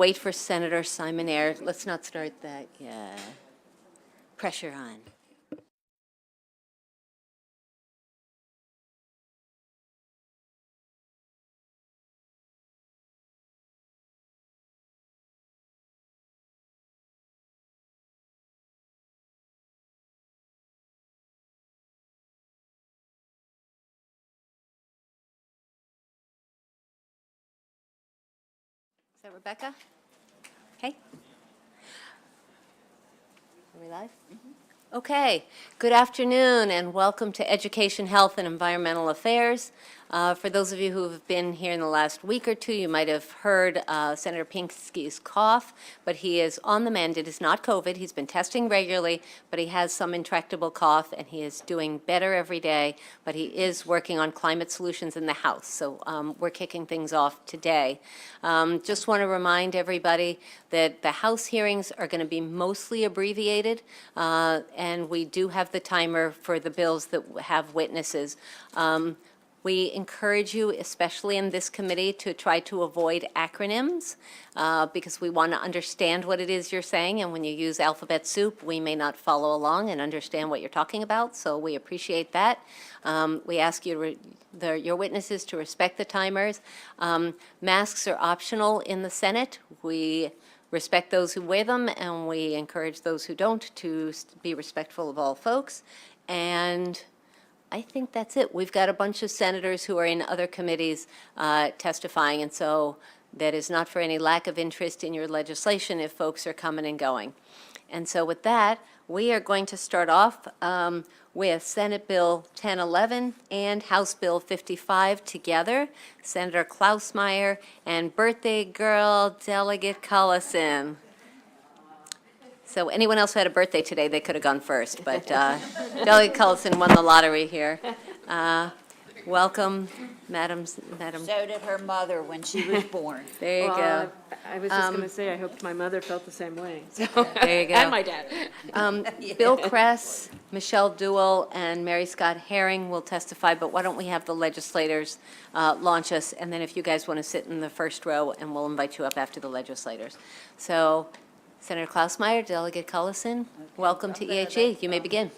wait for Senator Simon Eyre. Let's not start that yet. Pressure on. Is that Rebecca? Okay. Are we live? Okay. Good afternoon and welcome to Education, Health, and Environmental Affairs. For those of you who have been here in the last week or two, you might have heard Senator Pinsky's cough, but he is on the mend. It is not COVID. He's been testing regularly, but he has some intractable cough, and he is doing better every day, but he is working on climate solutions in the House. So we're kicking things off today. Just want to remind everybody that the House hearings are going to be mostly abbreviated, and we do have the timer for the bills that have witnesses. We encourage you, especially in this committee, to try to avoid acronyms because we want to understand what it is you're saying, and when you use alphabet soup, we may not follow along and understand what you're talking about, so we appreciate that. We ask you, your witnesses, to respect the timers. Masks are optional in the Senate. We respect those who wear them, and we encourage those who don't to be respectful of all folks. And I think that's it. We've got a bunch of senators who are in other committees testifying, and so that is not for any lack of interest in your legislation if folks are coming and going. And so with that, we are going to start off with Senate Bill 1011 and House Bill 55 together. Senator Klausmeier and birthday girl Delegate Cullison. So anyone else who had a birthday today, they could have gone first, but Delegate Cullison won the lottery here. Welcome, Madam. So did her mother when she was born. There you go. I was just going to say, I hoped my mother felt the same way. So. There you go. And my dad. Bill Kress, Michelle Duell, and Mary Scott Herring will testify, but why don't we have the legislators launch us, and then if you guys want to sit in the first row, and we'll invite you up after the legislators. So, Senator Klausmeier, Delegate Cullison, welcome to EHE. You may begin.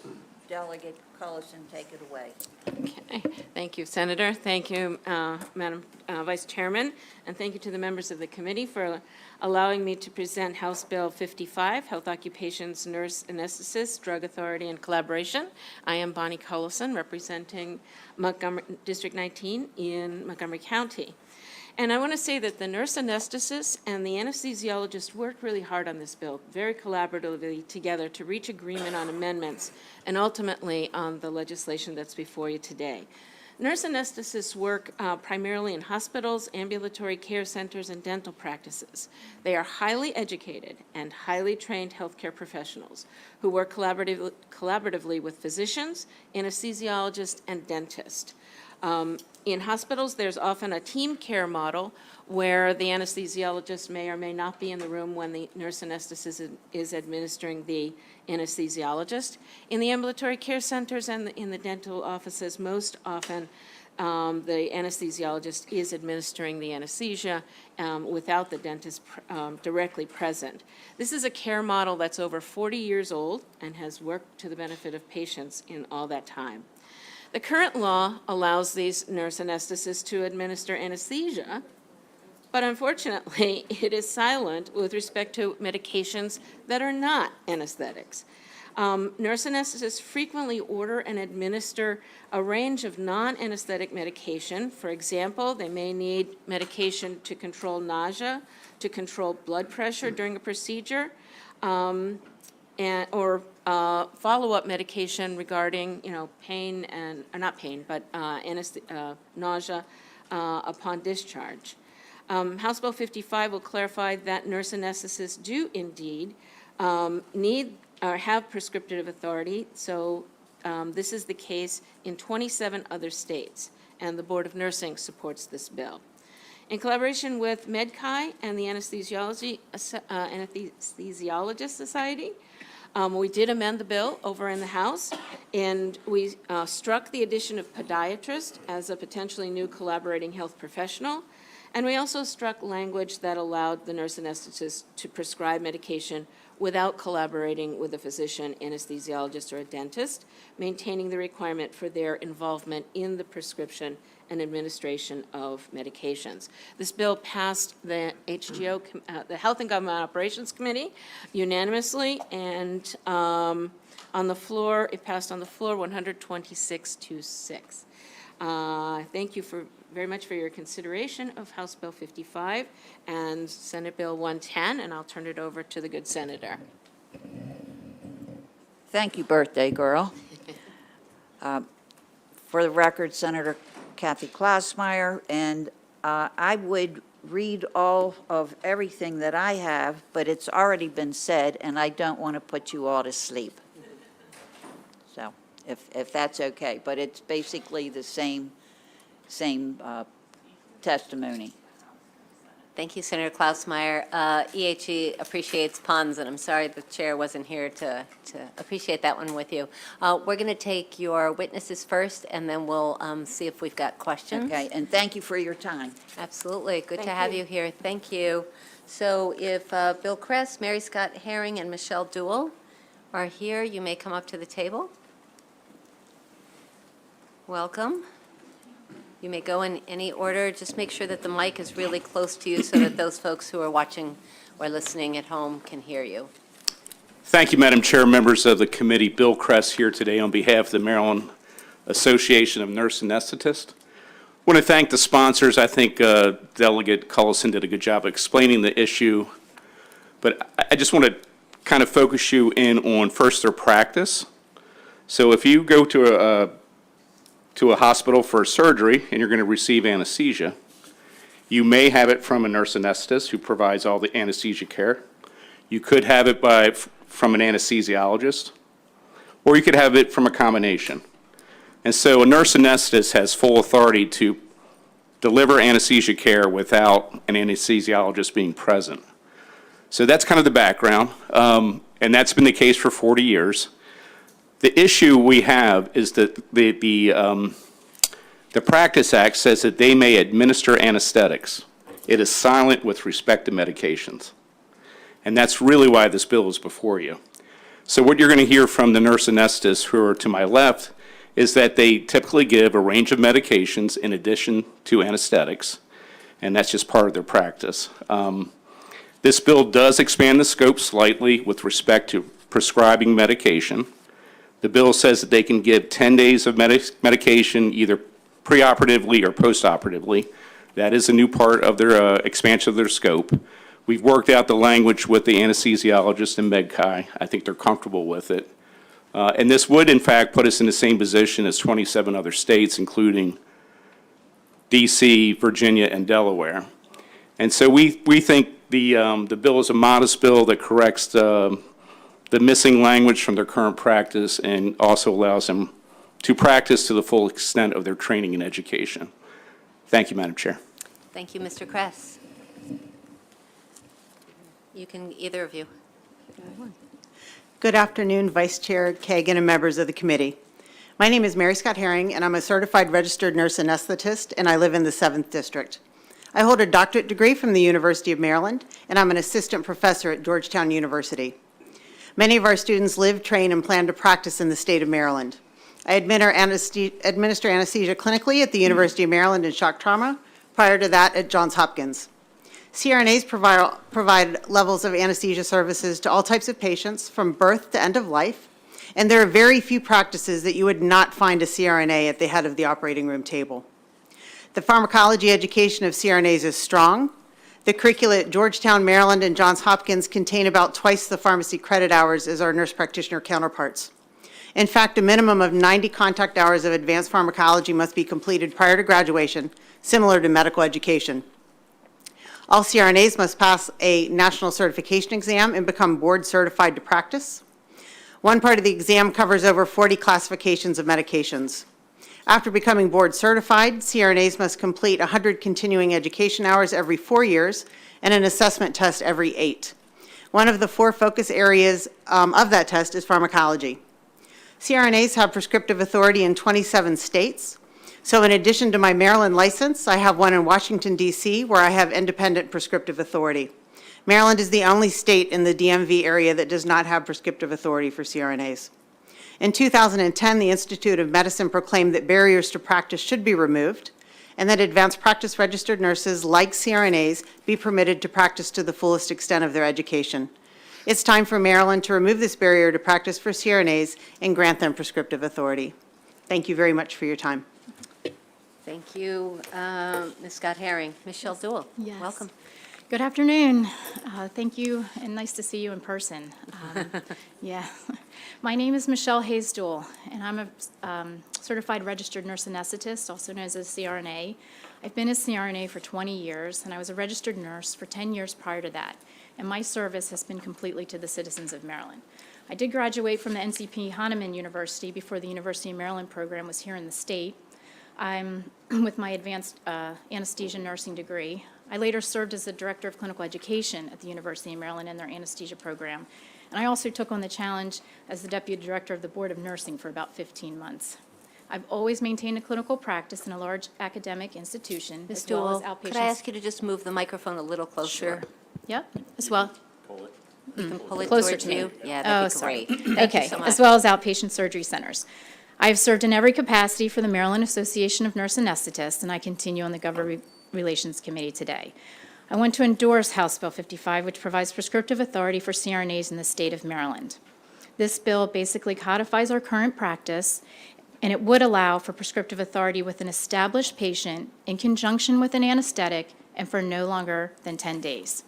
Delegate Cullison, take it away. Okay. Thank you, Senator. Thank you, Madam Vice Chairman, and thank you to the members of the committee for allowing me to present House Bill 55, Health Occupations Nurse Anesthetists, Drug Authority and Collaboration. I am Bonnie Cullison, representing Montgomery, District 19 in Montgomery County. And I want to say that the nurse anesthetists and the anesthesiologists worked really hard on this bill, very collaboratively together to reach agreement on amendments and ultimately on the legislation that's before you today. Nurse anesthetists work primarily in hospitals, ambulatory care centers, and dental practices. They are highly educated and highly trained healthcare professionals who work collaboratively with physicians, anesthesiologists, and dentists. In hospitals, there's often a team care model where the anesthesiologist may or may not be in the room when the nurse anesthetist is administering the anesthesiologist. In the ambulatory care centers and in the dental offices, most often the anesthesiologist is administering the anesthesia without the dentist directly present. This is a care model that's over 40 years old and has worked to the benefit of patients in all that time. The current law allows these nurse anesthetists to administer anesthesia, but unfortunately, it is silent with respect to medications that are not anesthetics. Nurse anesthetists frequently order and administer a range of non-anesthetic medication. For example, they may need medication to control nausea, to control blood pressure during a procedure, or follow-up medication regarding, pain and not pain, but nausea upon discharge. House Bill 55 will clarify that nurse anesthetists do indeed need or have prescriptive authority. So this is the case in 27 other states, and the Board of Nursing supports this bill. In collaboration with MedChi and the Anesthesiologist Society, we did amend the bill over in the House, and we struck the addition of podiatrist as a potentially new collaborating health professional, And we also struck language that allowed the nurse anesthetist to prescribe medication without collaborating with a physician, anesthesiologist, or a dentist, maintaining the requirement for their involvement in the prescription and administration of medications. This bill passed the HGO, the Health and Government Operations Committee unanimously, and on the floor, it passed on the floor 126-6. Thank you very much for your consideration of House Bill 55 and Senate Bill 110, and I'll turn it over to the good senator. Thank you, birthday girl. For the record, Senator Kathy Klausmeyer, and I would read all of everything that I have, but it's already been said, and I don't want to put you all to sleep. So, if that's okay, but it's basically the same testimony. Thank you, Senator Klausmeyer. EHE appreciates puns, and I'm sorry the chair wasn't here to appreciate that one with you. We're going to take your witnesses first, and then we'll see if we've got questions. Okay, and thank you for your time. Absolutely. Good to Thank have you. you here. Thank you. So if Bill Kress, Mary Scott Herring, and Michelle Duell are here, you may come up to the table. Welcome. You may go in any order. Just make sure that the mic is really close to you so that those folks who are watching or listening at home can hear you. Thank you, Madam Chair, members of the committee. Bill Kress here today on behalf of the Maryland Association of Nurse Anesthetists. I want to thank the sponsors. I think Delegate Cullison did a good job explaining the issue, but I just want to kind of focus you in on first their practice. So if you go to a hospital for surgery and you're going to receive anesthesia, you may have it from a nurse anesthetist who provides all the anesthesia care. You could have it from an anesthesiologist, or you could have it from a combination. And so a nurse anesthetist has full authority to deliver anesthesia care without an anesthesiologist being present. So that's kind of the background, and that's been the case for 40 years. The issue we have is that the Practice Act says that they may administer anesthetics. It is silent with respect to medications. And that's really why this bill is before you. So what you're going to hear from the nurse anesthetists who are to my left is that they typically give a range of medications in addition to anesthetics, and that's just part of their practice. This bill does expand the scope slightly with respect to prescribing medication. The bill says that they can give 10 days of medication either preoperatively or postoperatively. That is a new part of their expansion of their scope. We've worked out the language with the anesthesiologist and MedChi. I think they're comfortable with it. And this would, in fact, put us in the same position as 27 other states, including DC, Virginia, and Delaware. And so we think the bill is a modest bill that corrects the missing language from their current practice and also allows them to practice to the full extent of their training and education. Thank you, Madam Chair. Thank you, Mr. Kress. You can, either of you. Good afternoon, Vice Chair Kagan and members of the committee. My name is Mary Scott Herring, and I'm a certified registered nurse anesthetist, and I live in the 7th District. I hold a doctorate degree from the University of Maryland, and I'm an assistant professor at Georgetown University. Many of our students live, train, and plan to practice in the state of Maryland. I administer anesthesia clinically at the University of Maryland in shock trauma, prior to that at Johns Hopkins. CRNAs provide levels of anesthesia services to all types of patients from birth to end of life, and there are very few practices that you would not find a CRNA at the head of the operating room table. The pharmacology education of CRNAs is strong. The curricula at Georgetown, Maryland, and Johns Hopkins contain about twice the pharmacy credit hours as our nurse practitioner counterparts. In fact, a minimum of 90 contact hours of advanced pharmacology must be completed prior to graduation, similar to medical education. All CRNAs must pass a national certification exam and become board certified to practice. One part of the exam covers over 40 classifications of medications. After becoming board certified, CRNAs must complete 100 continuing education hours every 4 years and an assessment test every 8. One of the 4 focus areas of that test is pharmacology. CRNAs have prescriptive authority in 27 states. So in addition to my Maryland license, I have one in Washington, D.C., where I have independent prescriptive authority. Maryland is the only state in the DMV area that does not have prescriptive authority for CRNAs. In 2010, the Institute of Medicine proclaimed that barriers to practice should be removed and that advanced practice registered nurses, like CRNAs, be permitted to practice to the fullest extent of their education. It's time for Maryland to remove this barrier to practice for CRNAs and grant them prescriptive authority. Thank you very much for your time. Thank you, Ms. Scott Herring. Michelle Duell, Yes. welcome. Good afternoon. Thank you, and nice to see you in person. Yeah. My name is Michelle Hayes-Duell, and I'm a certified registered nurse anesthetist, also known as a CRNA. I've been a CRNA for 20 years, and I was a registered nurse for 10 years prior to that, and my service has been completely to the citizens of Maryland. I did graduate from the NCP Hahnemann University before the University of Maryland program was here in the state. I'm with my advanced anesthesia nursing degree. I later served as the Director of Clinical Education at the University of Maryland in their anesthesia program. And I also took on the challenge as the Deputy Director of the Board of Nursing for about 15 months. I've always maintained a clinical practice in a large academic institution, Ms. as well as Duell, outpatient. could I ask you to just move the microphone a little closer? Sure. Yep, as well. You can pull it Closer towards to me. you? Yeah, Oh, that'd be sorry. great. Thank you Okay, so much. as well as outpatient surgery centers. I have served in every capacity for the Maryland Association of Nurse Anesthetists, and I continue on the Government Relations Committee today. I want to endorse House Bill 55, which provides prescriptive authority for CRNAs in the state of Maryland. This bill basically codifies our current practice, and it would allow for prescriptive authority with an established patient in conjunction with an anesthetic and for no longer than 10 days.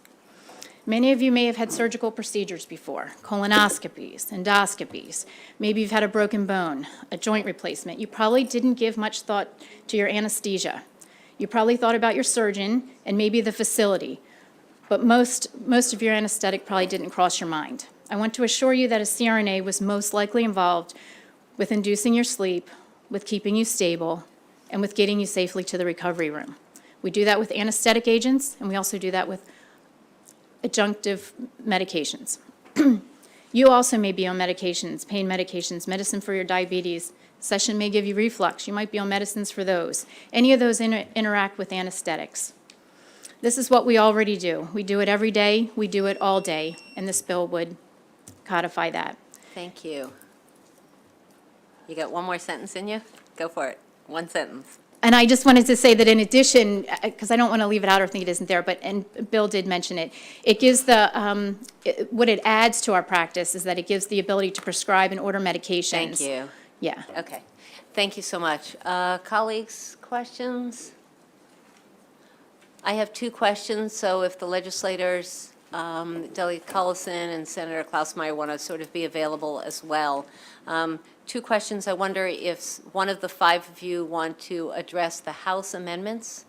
Many of you may have had surgical procedures before, colonoscopies, endoscopies. Maybe you've had a broken bone, a joint replacement. You probably didn't give much thought to your anesthesia. You probably thought about your surgeon and maybe the facility, but most of your anesthetic probably didn't cross your mind. I want to assure you that a CRNA was most likely involved with inducing your sleep, with keeping you stable, and with getting you safely to the recovery room. We do that with anesthetic agents, and we also do that with adjunctive medications. You also may be on medications, pain medications, medicine for your diabetes. Session may give you reflux. You might be on medicines for those. Any of those interact with anesthetics. This is what we already do. We do it every day. We do it all day, and this bill would codify that. Thank you. You got one more sentence in you? Go for it. One sentence. And I just wanted to say that in addition, because I don't want to leave it out or think it isn't there, but, and Bill did mention it, it gives the, what it adds to our practice is that it gives the ability to prescribe and order medications. Thank you. Yeah. Okay. Thank you so much. Colleagues, questions? I have two questions, so if the legislators, Delegate Cullison and Senator Klausmeier, want to sort of be available as well. Two questions. I wonder if one of the five of you want to address the House amendments.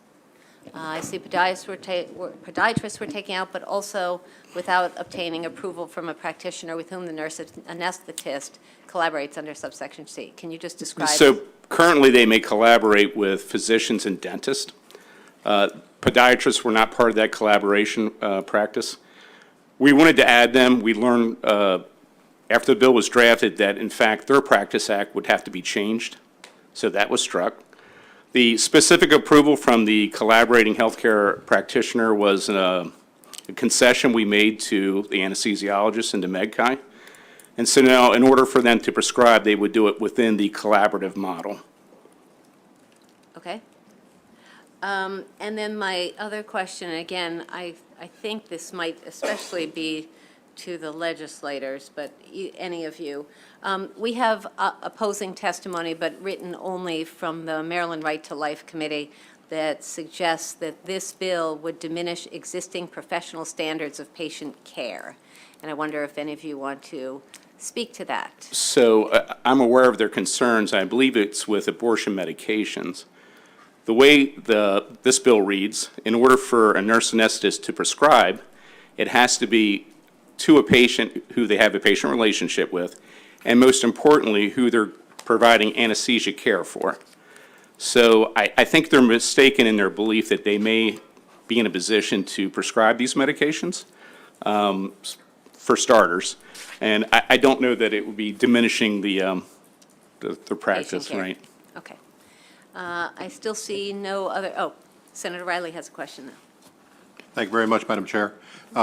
I see podiatrists were taken out, but also without obtaining approval from a practitioner with whom the nurse anesthetist collaborates under subsection C. Can you just describe? So currently, they may collaborate with physicians and dentists. Podiatrists were not part of that collaboration practice. We wanted to add them. We learned after the bill was drafted that, in fact, their practice act would have to be changed, so that was struck. The specific approval from the collaborating healthcare practitioner was a concession we made to the anesthesiologists and to MedChi. And so now, in order for them to prescribe, they would do it within the collaborative model. Okay. And then my other question, again, I think this might especially be to the legislators, but any of you. We have opposing testimony, but written only from the Maryland Right to Life Committee, that suggests that this bill would diminish existing professional standards of patient care. And I wonder if any of you want to speak to that. So I'm aware of their concerns. I believe it's with abortion medications. The way this bill reads, in order for a nurse anesthetist to prescribe, it has to be to a patient who they have a patient relationship with, and most importantly, who they're providing anesthesia care for. So I think they're mistaken in their belief that they may be in a position to prescribe these medications, for starters. And I don't know that it would be diminishing the practice, Patient care. right? Okay. I still see no other, Senator Riley has a question now. Thank you very much, Madam Chair.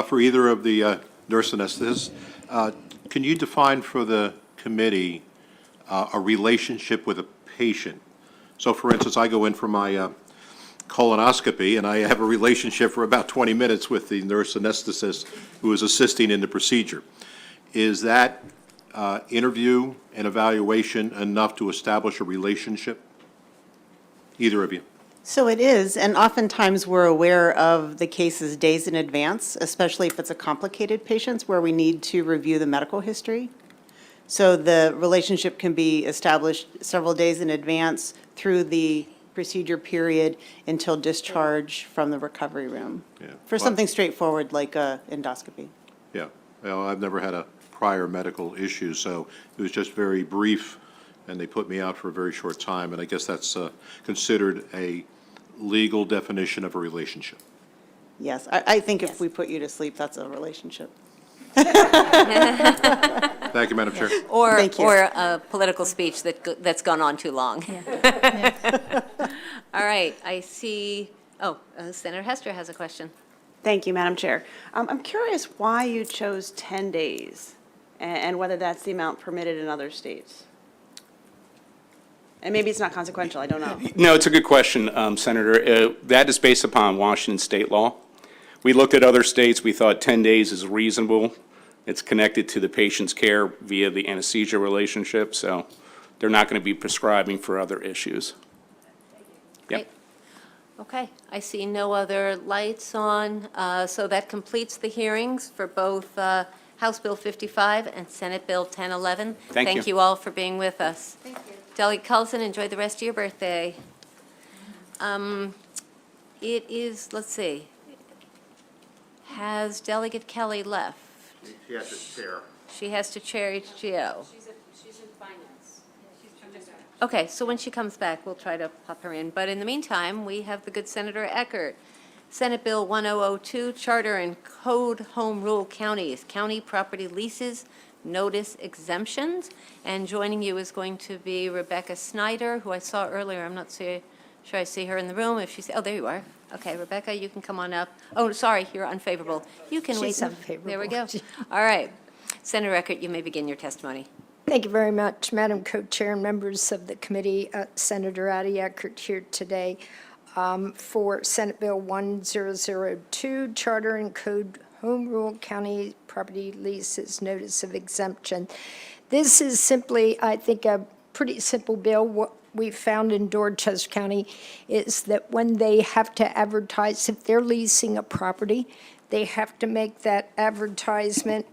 For either of the nurse anesthetists, can you define for the committee a relationship with a patient? So, for instance, I go in for my colonoscopy, and I have a relationship for about 20 minutes with the nurse anesthetist who is assisting in the procedure. Is that interview and evaluation enough to establish a relationship? Either of you? So it is, and oftentimes we're aware of the cases days in advance, especially if it's a complicated patient where we need to review the medical history. So the relationship can be established several days in advance through the procedure period until discharge from the recovery room. Yeah. For Well, something straightforward like a endoscopy. Yeah, well, I've never had a prior medical issue, so it was just very brief, and they put me out for a very short time, and I guess that's considered a legal definition of a relationship. Yes, I think if we put you to sleep, that's a relationship. Thank you, Madam Chair. Or, Thank you. or a political speech that's gone on too long. All right, I see, Senator Hester has a question. Thank you, Madam Chair. I'm curious why you chose 10 days and whether that's the amount permitted in other states. And maybe it's not consequential, I don't know. No, it's a good question, Senator. That is based upon Washington state law. We looked at other states, we thought 10 days is reasonable. It's connected to the patient's care via the anesthesia relationship, so they're not going to be prescribing for other issues. Yep. Great. Okay, I see no other lights on, so that completes the hearings for both House Bill 55 and Senate Bill 1011. Thank you. Thank you all for being with us. Thank you. Delegate Cullison, enjoy the rest of your birthday. It is, let's see, has Delegate Kelly left? She has to chair. She has to chair HGO. She's in finance. Okay, so when she comes back, we'll try to pop her in. But in the meantime, we have the good Senator Eckert. Senate Bill 1002, Charter and Code Home Rule Counties, County Property Leases, Notice Exemptions. And joining you is going to be Rebecca Snyder, who I saw earlier. I'm not sure I see her in the room. If she's, oh, there you are. Okay, Rebecca, you can come on up. Oh, sorry, you're unfavorable. You can wait. She's unfavorable. There we go. All right. Senator Eckert, you may begin your testimony. Thank you very much, Madam Co-Chair and members of the committee. Senator Addie Eckert here today for Senate Bill 1002, Charter and Code Home Rule County Property Leases Notice of Exemption. This is simply, I think, a pretty simple bill. What we found in Dorchester County is that when they have to advertise, if they're leasing a property, they have to make that advertisement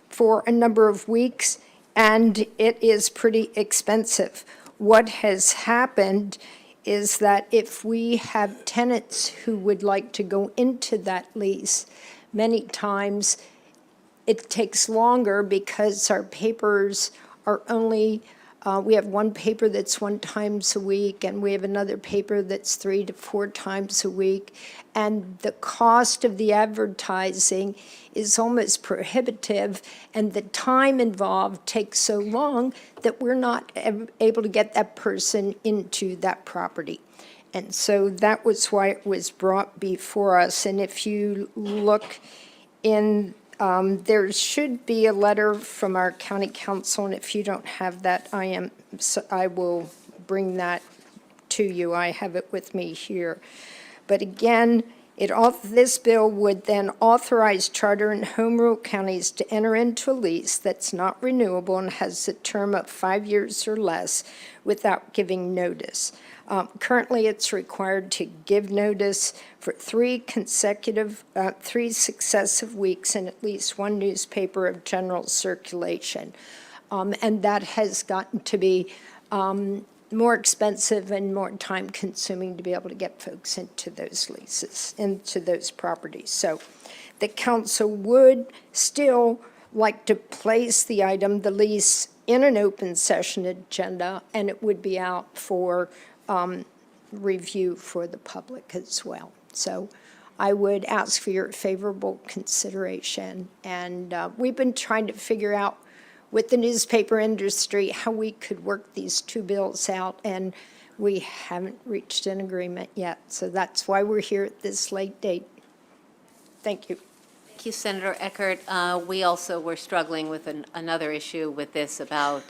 for a number of weeks, and it is pretty expensive. What has happened is that if we have tenants who would like to go into that lease, many times it takes longer because our papers are only, we have one paper that's 1 time a week, and we have another paper that's 3 to 4 times a week. And the cost of the advertising is almost prohibitive, and the time involved takes so long that we're not able to get that person into that property. And so that was why it was brought before us. And if you look in, there should be a letter from our county council, and if you don't have that, I will bring that to you. I have it with me here. But again, this bill would then authorize charter and home rule counties to enter into a lease that's not renewable and has a term of 5 years or less without giving notice. Currently, it's required to give notice for 3 successive weeks in at least 1 newspaper of general circulation. And that has gotten to be more expensive and more time-consuming to be able to get folks into those leases, into those properties. So the council would still like to place the item, the lease, in an open session agenda, and it would be out for review for the public as well. So I would ask for your favorable consideration. And we've been trying to figure out with the newspaper industry how we could work these 2 bills out, and We haven't reached an agreement yet, so that's why we're here at this late date. Thank you. Thank you, Senator Eckert. We also were struggling with another issue with this about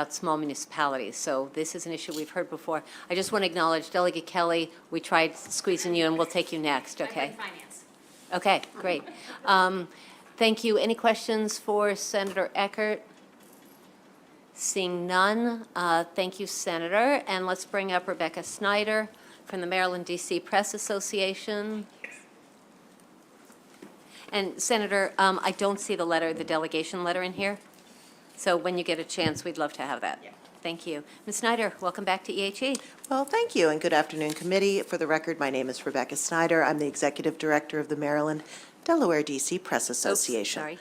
small municipalities. So this is an issue we've heard before. I just want to acknowledge Delegate Kelly. We tried squeezing you, and we'll take you next, okay? Finance. Okay, great. Thank you. Any questions for Senator Eckert? Seeing none, thank you, Senator. And let's bring up Rebecca Snyder from the Maryland DC Press Association. And Senator, I don't see the letter, the delegation letter in here. So when you get a chance, we'd love to have that. Thank you. Ms. Snyder, welcome back to EHE. Well, thank you, and good afternoon, committee. For the record, my name is Rebecca Snyder. I'm the Executive Director of the Maryland Delaware DC Press Association. Sorry.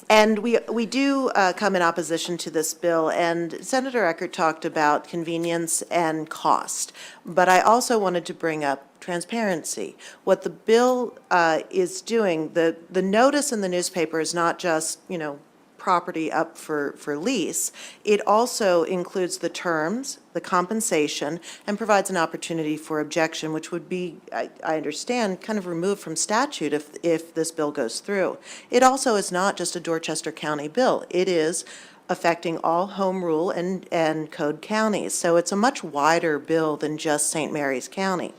And we do come in opposition to this bill, and Senator Eckert talked about convenience and cost. But I also wanted to bring up transparency. What the bill is doing, the notice in the newspaper is not just, property up for lease. It also includes the terms, the compensation, and provides an opportunity for objection, which would be, I understand, kind of removed from statute if this bill goes through. It also is not just a Dorchester County bill. It is affecting all home rule and code counties. So it's a much wider bill than just St. Mary's County.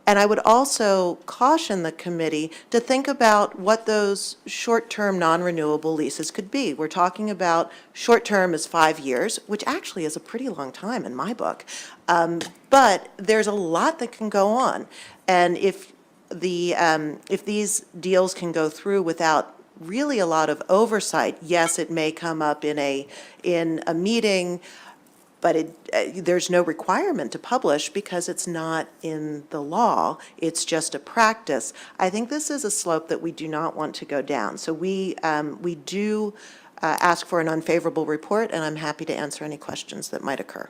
And I would also caution the committee to think about what those short-term non-renewable leases could be. We're talking about short-term is 5 years, which actually is a pretty long time in my book. But there's a lot that can go on. And if these deals can go through without really a lot of oversight, yes, it may come up in a meeting, but there's no requirement to publish because it's not in the law. It's just a practice. I think this is a slope that we do not want to go down. So we do ask for an unfavorable report, and I'm happy to answer any questions that might occur.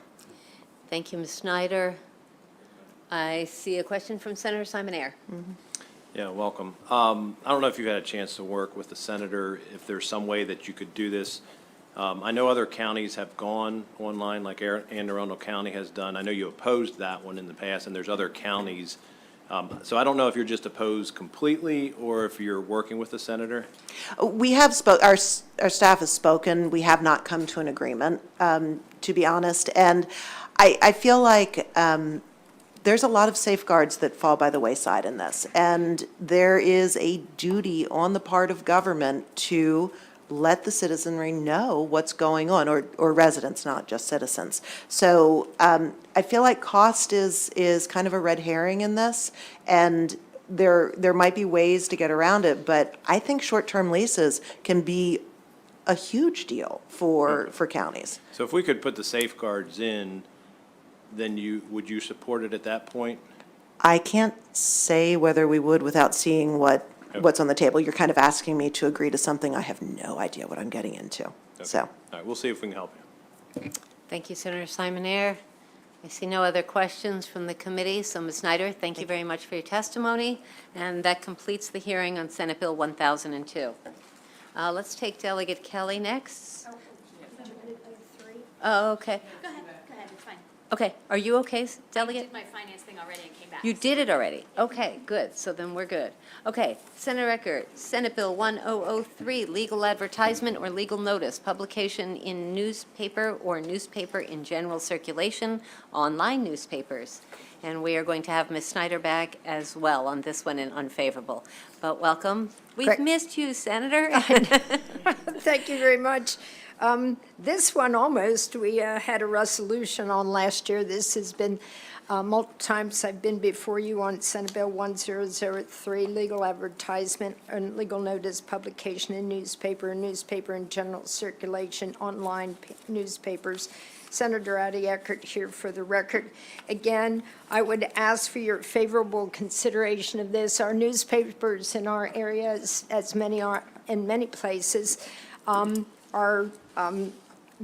Thank you, Ms. Snyder. I see a question from Senator Simon-Ayer. Yeah, welcome. I don't know if you've had a chance to work with the senator, if there's some way that you could do this. I know other counties have gone online, like Arundel County has done. I know you opposed that one in the past, and there's other counties. So I don't know if you're just opposed completely or if you're working with the senator. We have our staff has spoken. We have not come to an agreement, to be honest. And I feel like there's a lot of safeguards that fall by the wayside in this. And there is a duty on the part of government to let the citizenry know what's going on, or residents, not just citizens. So I feel like cost is kind of a red herring in this, and there might be ways to get around it, but I think short-term leases can be a huge deal for counties. So if we could put the safeguards in, then would you support it at that point? I can't say whether we would without seeing what's on the table. You're kind of asking me to agree to something I have no idea what I'm getting into. Okay. So. All right, we'll see if we can help you. Thank you, Senator Simon-Ayer. I see no other questions from the committee, so Ms. Snyder, thank you very much for your testimony, and that completes the hearing on Senate Bill 1002. Let's take Delegate Kelly next. Oh, okay. Go ahead, it's fine. Okay, are you okay, Delegate? I did my finance thing already and came back. You did it already? Okay, good, so then we're good. Okay, Senator Eckert, Senate Bill 1003, legal advertisement or legal notice, publication in newspaper or newspaper in general circulation, online newspapers. And we are going to have Ms. Snyder back as well on this one in unfavorable. But welcome. We've Great. missed you, Senator. Thank you very much. This one almost, we had a resolution on last year. This has been multiple times I've been before you on Senate Bill 1003, legal advertisement and legal notice publication in newspaper in general circulation, online newspapers. Senator Addie Eckert here for the record. Again, I would ask for your favorable consideration of this. Our newspapers in our areas, as many are in many places, are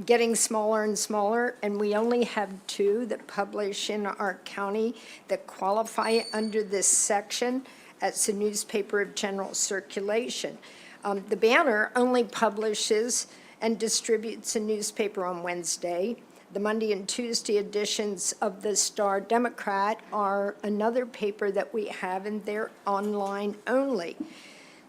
getting smaller and smaller, and we only have 2 that publish in our county that qualify under this section as a newspaper of general circulation. The Banner only publishes and distributes a newspaper on Wednesday. The Monday and Tuesday editions of the Star Democrat are another paper that we have, and they're online only.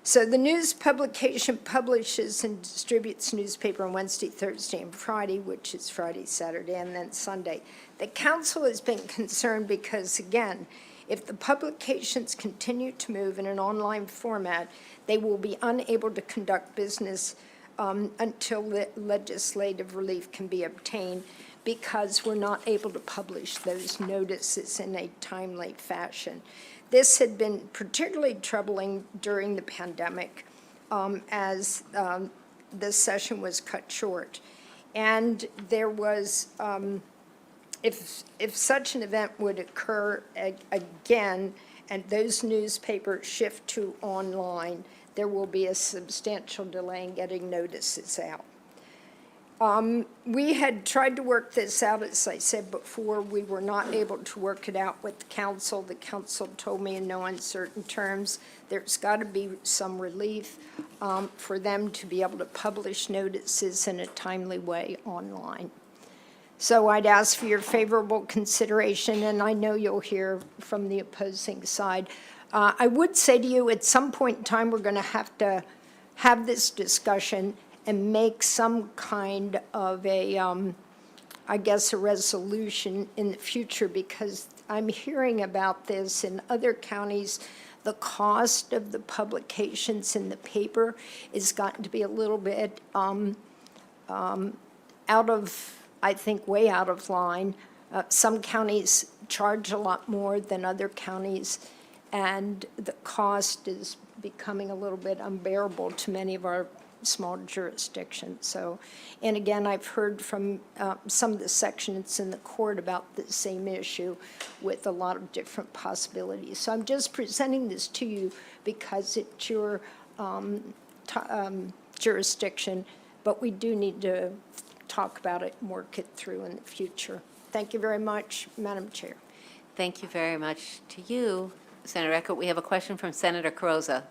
So the news publication publishes and distributes newspaper on Wednesday, Thursday, and Friday, which is Friday, Saturday, and then Sunday. The council has been concerned because, again, if the publications continue to move in an online format, they will be unable to conduct business until the legislative relief can be obtained, because we're not able to publish those notices in a timely fashion. This had been particularly troubling during the pandemic as the session was cut short. And there was, if such an event would occur again and those newspapers shift to online, there will be a substantial delay in getting notices out. We had tried to work this out, as I said before. We were not able to work it out with the council. The council told me in no uncertain terms there's got to be some relief for them to be able to publish notices in a timely way online. So I'd ask for your favorable consideration, and I know you'll hear from the opposing side. I would say to you, at some point in time, we're going to have this discussion and make some kind of a, I guess, a resolution in the future, because I'm hearing about this in other counties. The cost of the publications in the paper has gotten to be a little bit out of, I think, way out of line. Some counties charge a lot more than other counties, and the cost is becoming a little bit unbearable to many of our small jurisdictions. So, and again, I've heard from some of the sections in the court about the same issue with a lot of different possibilities. So I'm just presenting this to you because it's your jurisdiction, but we do need to talk about it and work it through in the future. Thank you very much, Madam Chair. Thank you very much to you, Senator Eckert. We have a question from Senator Carrozza.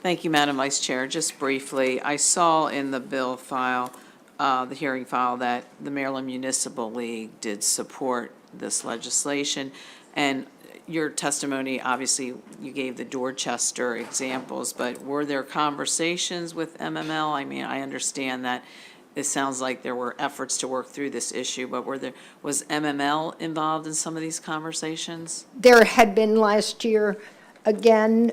Thank you, Madam Vice Chair. Just briefly, I saw in the bill file, the hearing file, that the Maryland Municipal League did support this legislation. And your testimony, obviously, you gave the Dorchester examples, but were there conversations with MML? I mean, I understand that it sounds like there were efforts to work through this issue, but was MML involved in some of these conversations? There had been last year. Again,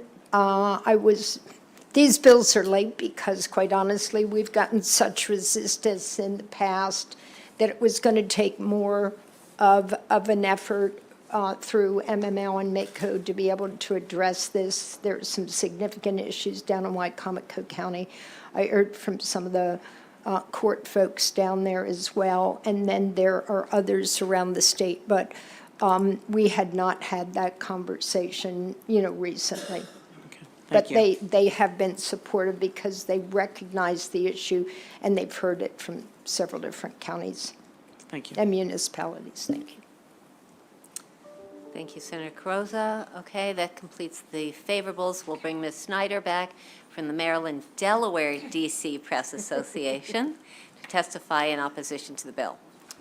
these bills are late because, quite honestly, we've gotten such resistance in the past that it was going to take more of an effort through MML and MAKO to be able to address this. There are some significant issues down in Wycomico County. I heard from some of the court folks down there as well, and then there are others around the state, but we had not had that conversation, recently. But they have been supportive because they recognize the issue, and they've heard it from several different counties. Thank you. And municipalities. Thank you. Thank you, Senator Carrozza. Okay, that completes the favorables. We'll bring Ms. Snyder back from the Maryland Delaware DC Press Association to testify in opposition to the bill.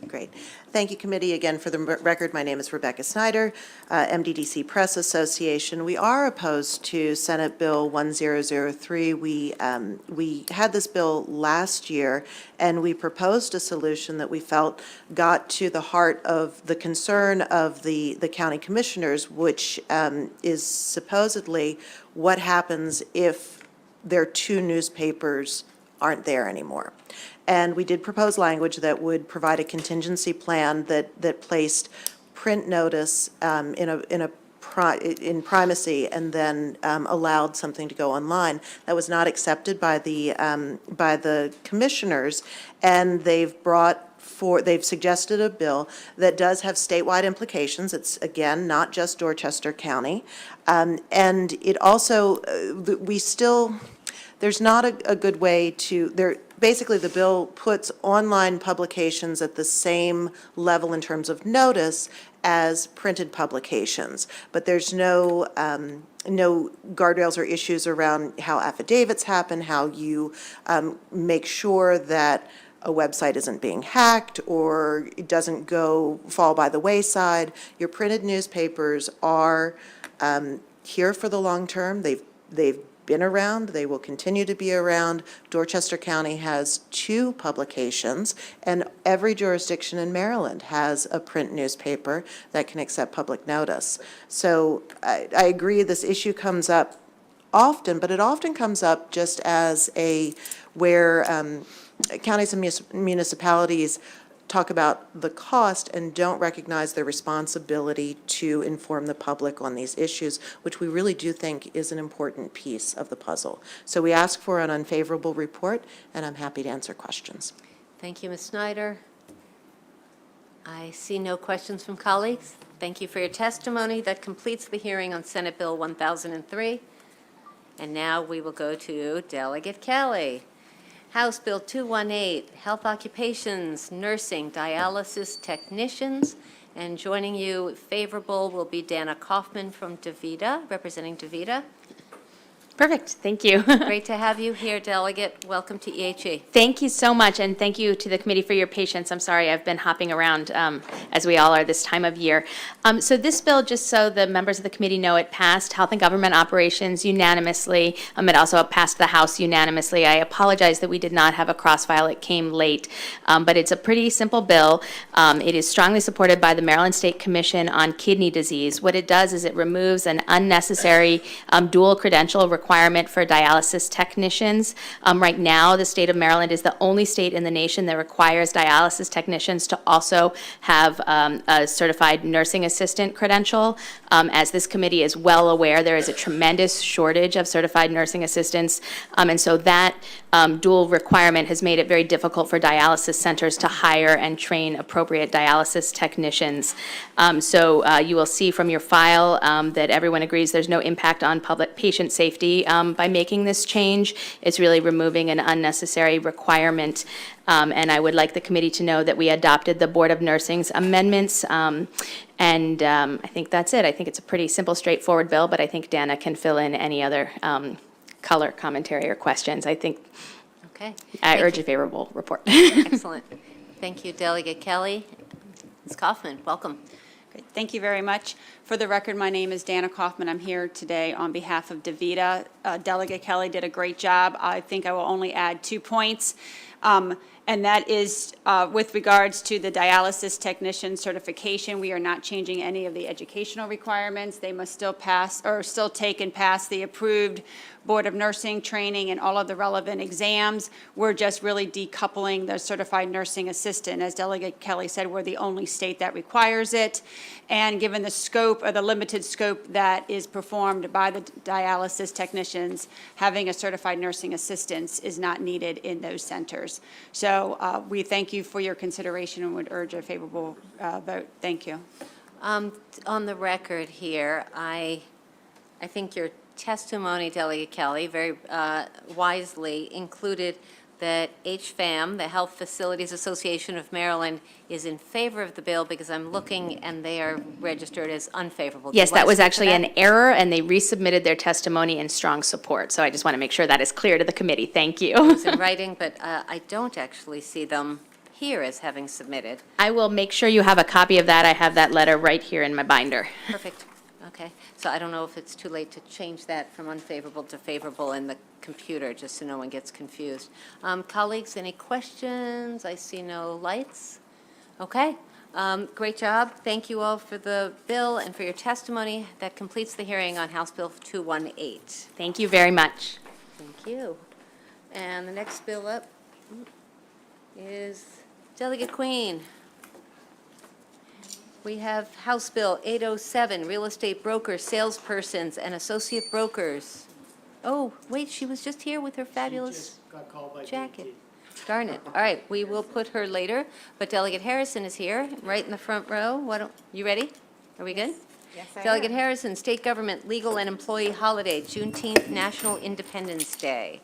Great. Thank you, committee. Again, for the record, my name is Rebecca Snyder, MDDC Press Association. We are opposed to Senate Bill 1003. We had this bill last year, and we proposed a solution that we felt got to the heart of the concern of the county commissioners, which is supposedly what happens if their two newspapers aren't there anymore. And we did propose language that would provide a contingency plan that placed print notice in primacy and then allowed something to go online. That was not accepted by the commissioners, and they've suggested a bill that does have statewide implications. It's, again, not just Dorchester County. And it also, there's not a good way to, basically the bill puts online publications at the same level in terms of notice as printed publications, but there's no guardrails or issues around how affidavits happen, how you make sure that a website isn't being hacked or it doesn't fall by the wayside. Your printed newspapers are here for the long term. They've been around. They will continue to be around. Dorchester County has 2 publications, and every jurisdiction in Maryland has a print newspaper that can accept public notice. So I agree this issue comes up often, but it often comes up just as where counties and municipalities talk about the cost and don't recognize their responsibility to inform the public on these issues, which we really do think is an important piece of the puzzle. So we ask for an unfavorable report, and I'm happy to answer questions. Thank you, Ms. Snyder. I see no questions from colleagues. Thank you for your testimony. That completes the hearing on Senate Bill 1003. And now we will go to Delegate Kelly. House Bill 218, Health Occupations, Nursing, Dialysis Technicians. And joining you favorable will be Dana Kaufman from DaVita, representing DaVita. Perfect, thank you. Great to have you here, Delegate. Welcome to EHE. Thank you so much, and thank you to the committee for your patience. I'm sorry I've been hopping around, as we all are this time of year. So this bill, just so the members of the committee know, it passed Health and Government Operations unanimously. It also passed the House unanimously. I apologize that we did not have a cross-file. It came late, but it's a pretty simple bill. It is strongly supported by the Maryland State Commission on Kidney Disease. What it does is it removes an unnecessary dual credential requirement for dialysis technicians. Right now, the state of Maryland is the only state in the nation that requires dialysis technicians to also have a certified nursing assistant credential. As this committee is well aware, there is a tremendous shortage of certified nursing assistants, and so that dual requirement has made it very difficult for dialysis centers to hire and train appropriate dialysis technicians. So you will see from your file that everyone agrees there's no impact on public patient safety by making this change. It's really removing an unnecessary requirement. And I would like the committee to know that we adopted the Board of Nursing's amendments. And I think that's it. I think it's a pretty simple, straightforward bill, but I think Dana can fill in any other color commentary or questions. I think Okay. I urge a favorable report. Excellent. Thank you, Delegate Kelly. Ms. Kaufman, welcome. Great. Thank you very much. For the record, my name is Dana Kaufman. I'm here today on behalf of DaVita. Delegate Kelly did a great job. I think I will only add 2 points. And that is with regards to the dialysis technician certification. We are not changing any of the educational requirements. They must still pass or still take and pass the approved Board of Nursing training and all of the relevant exams. We're just really decoupling the certified nursing assistant. As Delegate Kelly said, we're the only state that requires it. And given the scope or the limited scope that is performed by the dialysis technicians, having a certified nursing assistant is not needed in those centers. So we thank you for your consideration and would urge a favorable vote. Thank you. On the record here, I think your testimony, Delegate Kelly, very wisely included that HFAM, the Health Facilities Association of Maryland, is in favor of the bill because I'm looking and they are registered as unfavorable. Yes, that was actually an an error, and they resubmitted their testimony in strong support. So I just want to make sure that is clear to the committee. Thank you. It's in writing, but I don't actually see them here as having submitted. I will make sure you have a copy of that. I have that letter right here in my binder. Perfect. Okay. So I don't know if it's too late to change that from unfavorable to favorable in the computer, just so no one gets confused. Colleagues, any questions? I see no lights. Okay. Great job. Thank you all for the bill and for your testimony. That completes the hearing on House Bill 218. Thank you very much. Thank you. And the next bill up is Delegate Queen. We have House Bill 807, Real Estate Brokers, Salespersons, and Associate Brokers. Oh, wait, she was just here with her fabulous jacket. Darn it. All right, we will put her later, but Delegate Harrison is here, right in the front row. You ready? Are we good? Yes, I Delegate Harrison, State Government Legal and Employee Holiday, Juneteenth National Independence Day.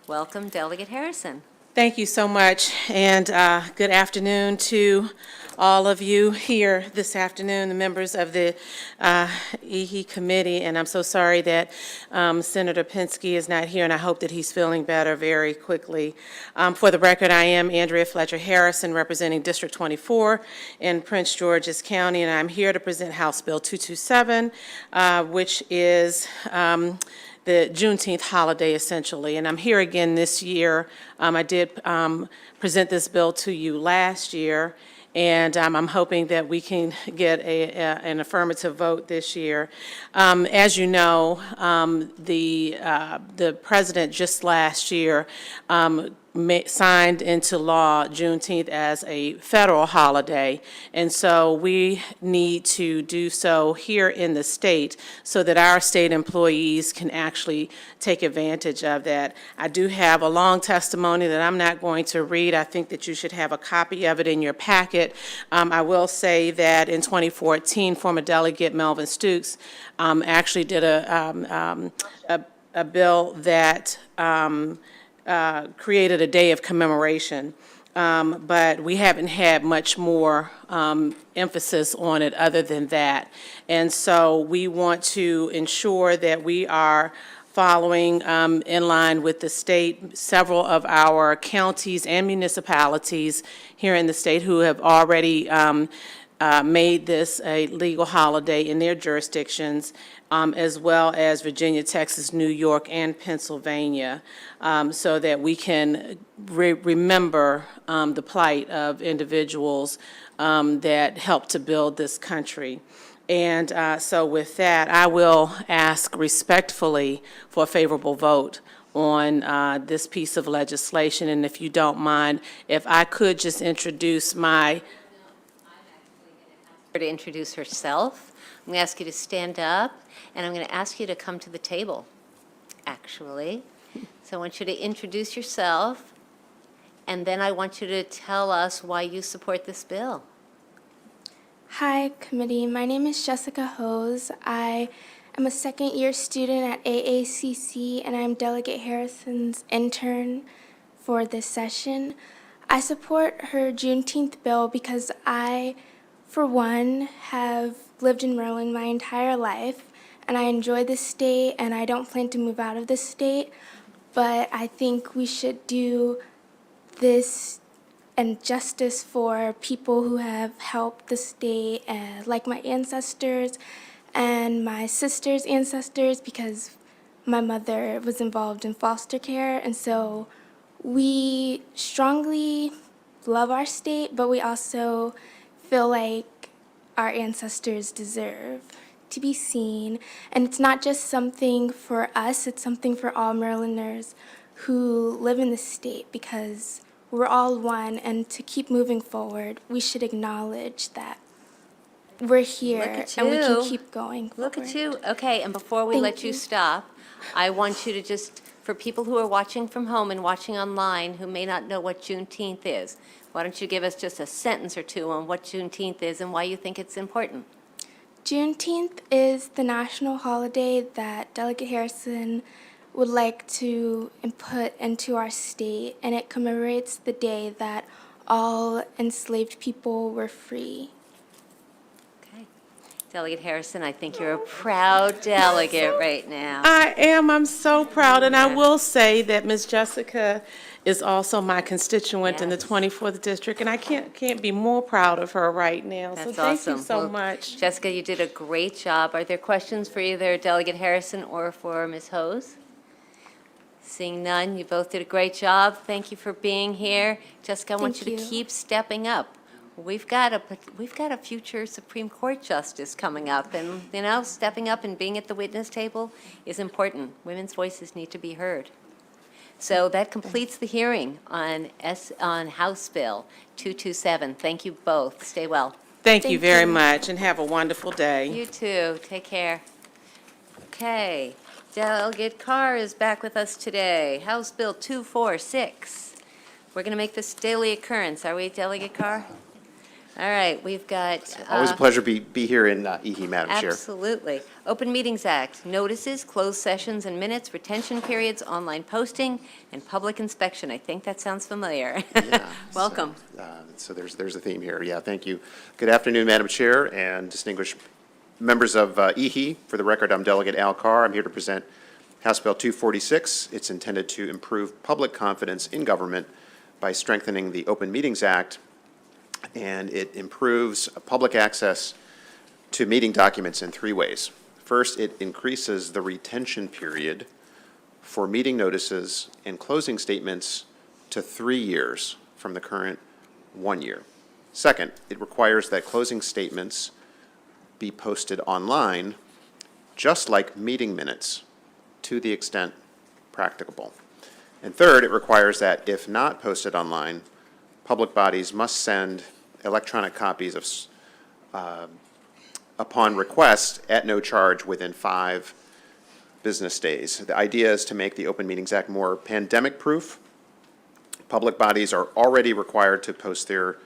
Welcome, Delegate Harrison. Thank you so much, and good afternoon to all of you here this afternoon, the members of the EHE Committee, and I'm so sorry that Senator Penske is not here, and I hope that he's feeling better very quickly. For the record, I am Andrea Fletcher Harrison, representing District 24 in Prince George's County, and I'm here to present House Bill 227, which is the Juneteenth holiday, essentially. And I'm here again this year. I did present this bill to you last year, and I'm hoping that we can get an affirmative vote this year. As you know, the president just last year signed into law Juneteenth as a federal holiday, and so we need to do so here in the state so that our state employees can actually take advantage of that. I do have a long testimony that I'm not going to read. I think that you should have a copy of it in your packet. I will say that in 2014, former Delegate Melvin Stukes actually did a bill that created a day of commemoration, but we haven't had much more emphasis on it other than that. And so we want to ensure that we are following in line with the state. Several of our counties and municipalities here in the state who have already made this a legal holiday in their jurisdictions, as well as Virginia, Texas, New York, and Pennsylvania, so that we can remember the plight of individuals that helped to build this country. And so with that, I will ask respectfully for a favorable vote on this piece of legislation. And if you don't mind, if I could just introduce my To introduce herself. I'm going to ask you to stand up, and I'm going to ask you to come to the table, actually. So I want you to introduce yourself, and then I want you to tell us why you support this bill. Hi, committee. My name is Jessica Hose. I am a second-year student at AACC, and I'm Delegate Harrison's intern for this session. I support her Juneteenth bill because I, for one, have lived in Maryland my entire life, and I enjoy this state, and I don't plan to move out of this state, but I think we should do this and justice for people who have helped the state, like my ancestors and my sister's ancestors, because my mother was involved in foster care, and so we strongly love our state, but we also feel like our ancestors deserve to be seen. And it's not just something for us, it's something for all Marylanders who live in the state, because we're all one, and to keep moving forward, we should acknowledge that we're here and we can keep going forward. Look at you. Okay, and before we let you stop, I want you to just, for people who are watching from home and watching online who may not know what Juneteenth is, why don't you give us just a sentence or two on what Juneteenth is and why you think it's important? Juneteenth is the national holiday that Delegate Harrison would like to input into our state, and it commemorates the day that all enslaved people were free. Okay. Delegate Harrison, I think you're a proud delegate right now. I am. I'm so proud. And I will say that Ms. Jessica is also my constituent in the 24th District, and I can't be more proud of her right now. That's so thank awesome. you so Well, much. Jessica, you did a great job. Are there questions for either Delegate Harrison or for Ms. Hose? Seeing none, you both did a great job. Thank you for being here. Jessica, I want you to Thank you. keep stepping up. We've got a future Supreme Court justice coming up, and, you know, stepping up and being at the witness table is important. Women's voices need to be heard. So that completes the hearing on House Bill 227. Thank you both. Stay well. Thank you very much, and have a wonderful day. You too. Take care. Okay. Delegate Carr is back with us today. House Bill 246. We're going to make this daily occurrence. Are we, Delegate Carr? All right, we've got. Always a pleasure to be here in EHE, Madam Chair. Absolutely. Open Meetings Act, notices, closed sessions and minutes, retention periods, online posting, and public inspection. I think that sounds familiar. Yeah, Welcome. So there's a theme here. Yeah, thank you. Good afternoon, Madam Chair and distinguished members of EHE. For the record, I'm Delegate Al Carr. I'm here to present House Bill 246. It's intended to improve public confidence in government by strengthening the Open Meetings Act, and it improves public access to meeting documents in three ways. First, it increases the retention period for meeting notices and closing statements to 3 years from the current 1 year. Second, it requires that closing statements be posted online, just like meeting minutes, to the extent practicable. And third, it requires that if not posted online, public bodies must send electronic copies of, upon request at no charge within 5 business days. The idea is to make the Open Meetings Act more pandemic-proof. Public bodies are already required to post their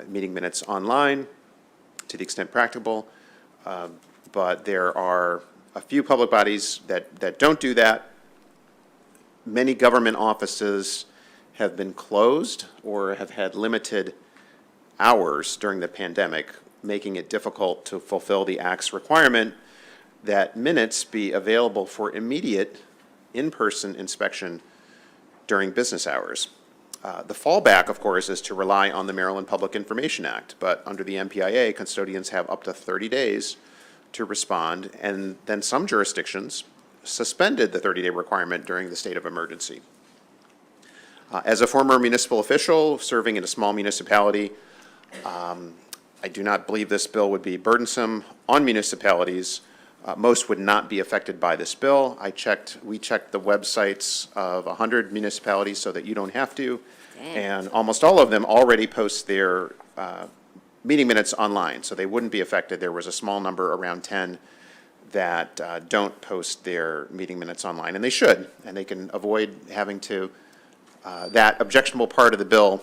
meeting minutes online to the extent practicable, but there are a few public bodies that don't do that. Many government offices have been closed or have had limited hours during the pandemic, making it difficult to fulfill the Act's requirement that minutes be available for immediate in-person inspection during business hours. The fallback, of course, is to rely on the Maryland Public Information Act, but under the MPIA, custodians have up to 30 days to respond, and then some jurisdictions suspended the 30-day requirement during the state of emergency. As a former municipal official serving in a small municipality, I do not believe this bill would be burdensome on municipalities. Most would not be affected by this bill. We checked the websites of 100 municipalities so that you don't have to, and almost all of them already post their meeting minutes online, so they wouldn't be affected. There was a small number, around 10, that don't post their meeting minutes online, and they should, and they can avoid having to that objectionable part of the bill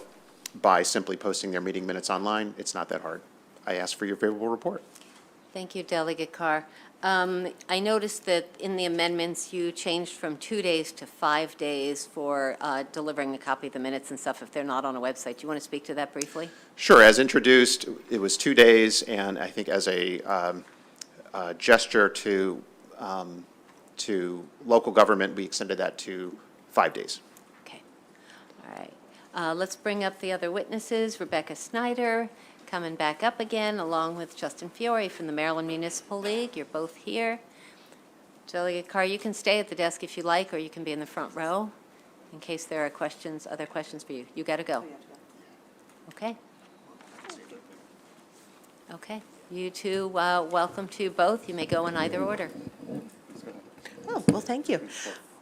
by simply posting their meeting minutes online. It's not that hard. I ask for your favorable report. Thank you, Delegate Carr. I noticed that in the amendments, you changed from 2 days to 5 days for delivering a copy of the minutes and stuff if they're not on a website. Do you want to speak to that briefly? Sure. As introduced, it was 2 days, and I think as a gesture to local government, we extended that to 5 days. Okay. All right. Let's bring up the other witnesses. Rebecca Snyder, coming back up again, along with Justin Fiore from the Maryland Municipal League. You're both here. Delegate Carr, you can stay at the desk if you like, or you can be in the front row in case there are questions, other questions for you. You got to go. Okay. Okay. You two, welcome to both. You may go in either order. Oh, well, thank you.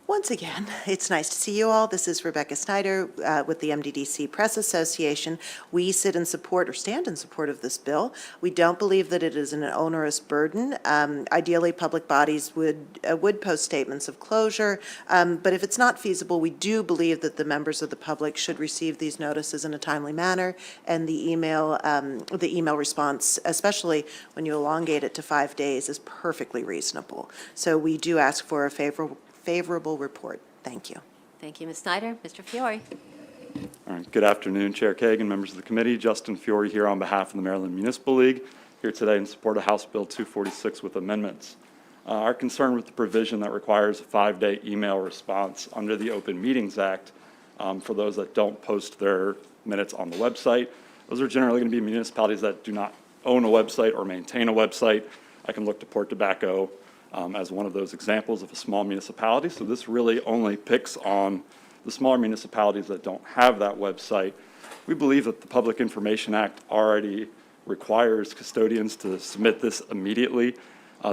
Once again, it's nice to see you all. This is Rebecca Snyder with the MDDC Press Association. We sit in support or stand in support of this bill. We don't believe that it is an onerous burden. Ideally, public bodies would post statements of closure, but if it's not feasible, we do believe that the members of the public should receive these notices in a timely manner, and the email response, especially when you elongate it to 5 days, is perfectly reasonable. So we do ask for a favorable report. Thank you. Thank you, Ms. Snyder. Mr. Fiore. All right. Good afternoon, Chair Kagan, members of the committee. Justin Fiore here on behalf of the Maryland Municipal League, here today in support of House Bill 246 with amendments. Our concern with the provision that requires a 5-day email response under the Open Meetings Act for those that don't post their minutes on the website. Those are generally going to be municipalities that do not own a website or maintain a website. I can look to Port Tobacco as one of those examples of a small municipality. So this really only picks on the smaller municipalities that don't have that website. We believe that the Public Information Act already requires custodians to submit this immediately.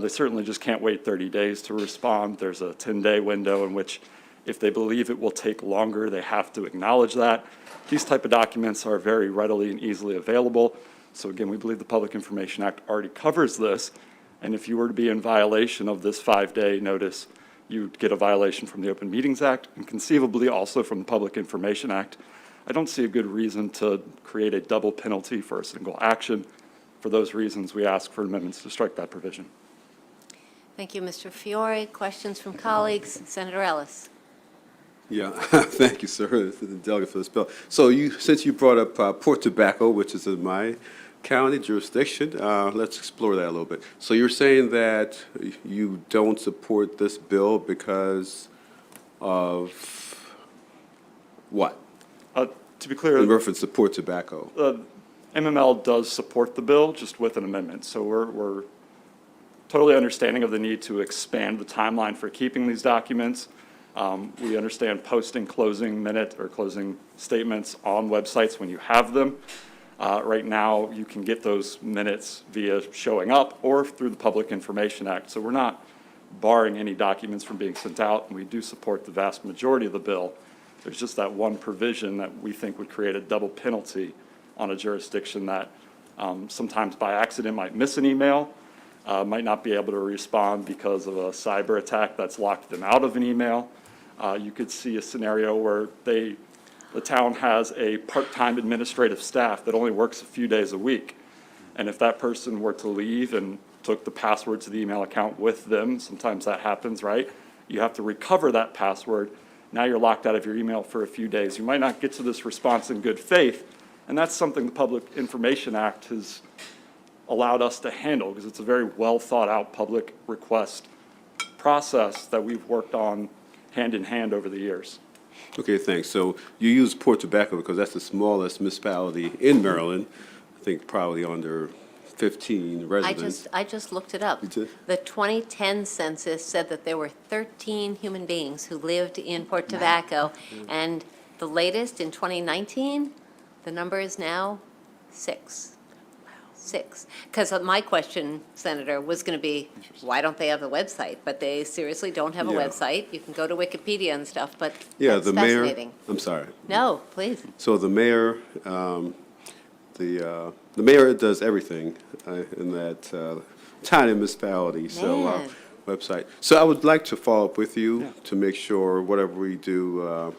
They certainly just can't wait 30 days to respond. There's a 10-day window in which, if they believe it will take longer, they have to acknowledge that. These type of documents are very readily and easily available. So again, we believe the Public Information Act already covers this. And if you were to be in violation of this 5-day notice, you'd get a violation from the Open Meetings Act and conceivably also from the Public Information Act. I don't see a good reason to create a double penalty for a single action. For those reasons, we ask for amendments to strike that provision. Thank you, Mr. Fiore. Questions from colleagues? Senator Ellis. Yeah, thank you, sir, the delegate for this bill. So since you brought up Port Tobacco, which is in my county jurisdiction, let's explore that a little bit. So you're saying that you don't support this bill because of what? To be clear, in reference to Port Tobacco. MML does support the bill, just with an amendment. So we're totally understanding of the need to expand the timeline for keeping these documents. We understand posting closing minute or closing statements on websites when you have them. Right now, you can get those minutes via showing up or through the Public Information Act. So we're not barring any documents from being sent out, and we do support the vast majority of the bill. There's just that one provision that we think would create a double penalty on a jurisdiction that sometimes by accident might miss an email, might not be able to respond because of a cyber attack that's locked them out of an email. You could see a scenario where the town has a part-time administrative staff that only works a few days a week. And if that person were to leave and took the password to the email account with them, sometimes that happens, right? You have to recover that password. Now you're locked out of your email for a few days. You might not get to this response in good faith, and that's something the Public Information Act has allowed us to handle because it's a very well thought out public request process that we've worked on hand in hand over the years. Okay, thanks. So you use Port Tobacco because that's the smallest municipality in Maryland, I think probably under 15 residents. I just looked it up. You did? The 2010 census said that there were 13 human beings who lived in Port Tobacco, and the latest in 2019, the number is now 6. 6. Because my question, Senator, was going to be, why don't they have a website? But they seriously don't have a Yeah. website. You can go to Wikipedia and stuff, but Yeah, that's the mayor, fascinating. I'm sorry. No, please. So the mayor, the mayor does everything in that tiny municipality, so Man. website. So I would like to follow up with you to make sure whatever we do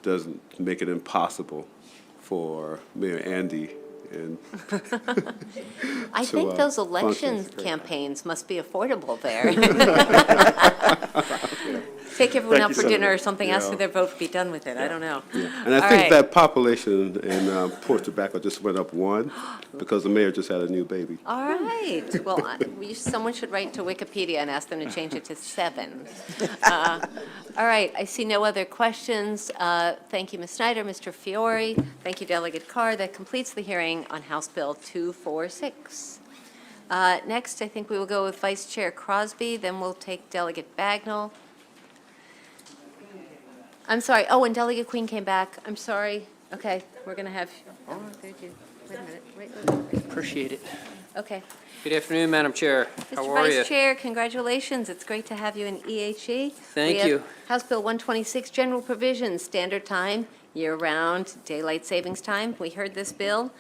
doesn't make it impossible for Mayor Andy and I to, think those function. election campaigns must be affordable there. Take everyone Thank out you, for dinner Senator. or something, ask for Yeah. their vote, be done with it. I don't know. And I All think right. that population in Port Tobacco just went up 1 because the mayor just had a new baby. All right. Well, someone should write to Wikipedia and ask them to change it to 7. All right. I see no other questions. Thank you, Ms. Snyder, Mr. Fiore. Thank you, Delegate Carr. That completes the hearing on House Bill 246. Next, I think we will go with Vice Chair Crosby, then we'll take Delegate Bagnell. I'm sorry. Oh, and Delegate Queen came back. I'm sorry. Okay, we're going to have, oh, there you, wait a minute. Wait. Appreciate it. Okay. Good afternoon, Madam Chair. How Mr. are you? Vice Chair, congratulations. It's great to have you in EHE. Thank We have you. House Bill 126, General Provisions, Standard Time, Year-Round, Daylight Savings Time. We heard this bill.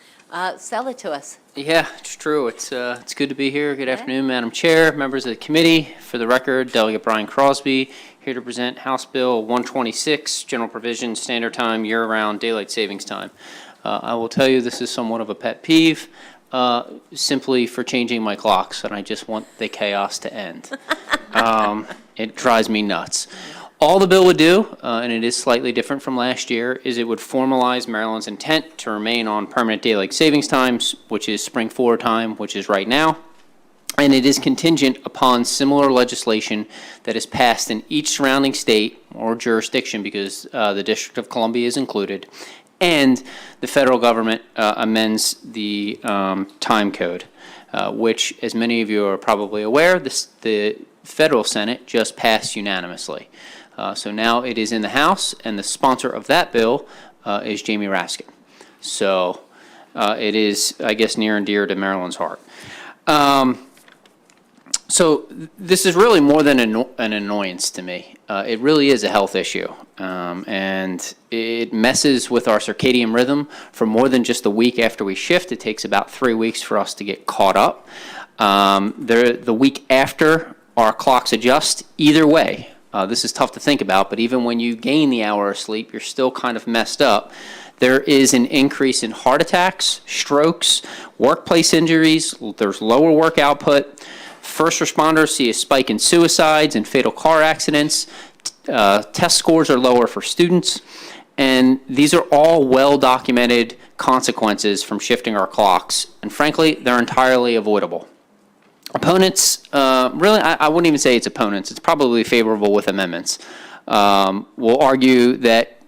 Sell it to us. Yeah, it's true. It's good to be here. Good afternoon, Madam Chair, members of the committee. For the record, Delegate Brian Crosby, here to present House Bill 126, General Provisions, Standard Time, Year-Round, Daylight Savings Time. I will tell you this is somewhat of a pet peeve, simply for changing my clocks, and I just want the chaos to end. It drives me nuts. All the bill would do, and it is slightly different from last year, is it would formalize Maryland's intent to remain on permanent daylight savings times, which is spring forward time, which is right now. And it is contingent upon similar legislation that is passed in each surrounding state or jurisdiction, because the District of Columbia is included, and the federal government amends the time code, which, as many of you are probably aware, the federal Senate just passed unanimously. So now it is in the House, and the sponsor of that bill is Jamie Raskin. So it is, I guess, near and dear to Maryland's heart. So this is really more than an annoyance to me. It really is a health issue, and it messes with our circadian rhythm for more than just a week after we shift. It takes about 3 weeks for us to get caught up. The week after, our clocks adjust either way. this is tough to think about, but even when you gain the hour of sleep, you're still kind of messed up. There is an increase in heart attacks, strokes, workplace injuries, there's lower work output. First responders see a spike in suicides and fatal car accidents. Test scores are lower for students. And these are all well-documented consequences from shifting our clocks. And frankly, they're entirely avoidable. Opponents, really, I wouldn't even say it's opponents. It's probably favorable with amendments. Will argue that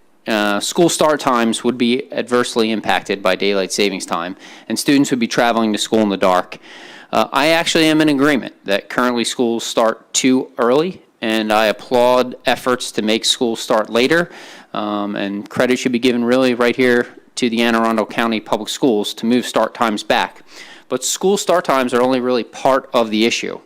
school start times would be adversely impacted by daylight savings time, and students would be traveling to school in the dark. I actually am in agreement that currently schools start too early, and I applaud efforts to make schools start later, and credit should be given really right here to the Anne Arundel County Public Schools to move start times back. But school start times are only really part of the issue.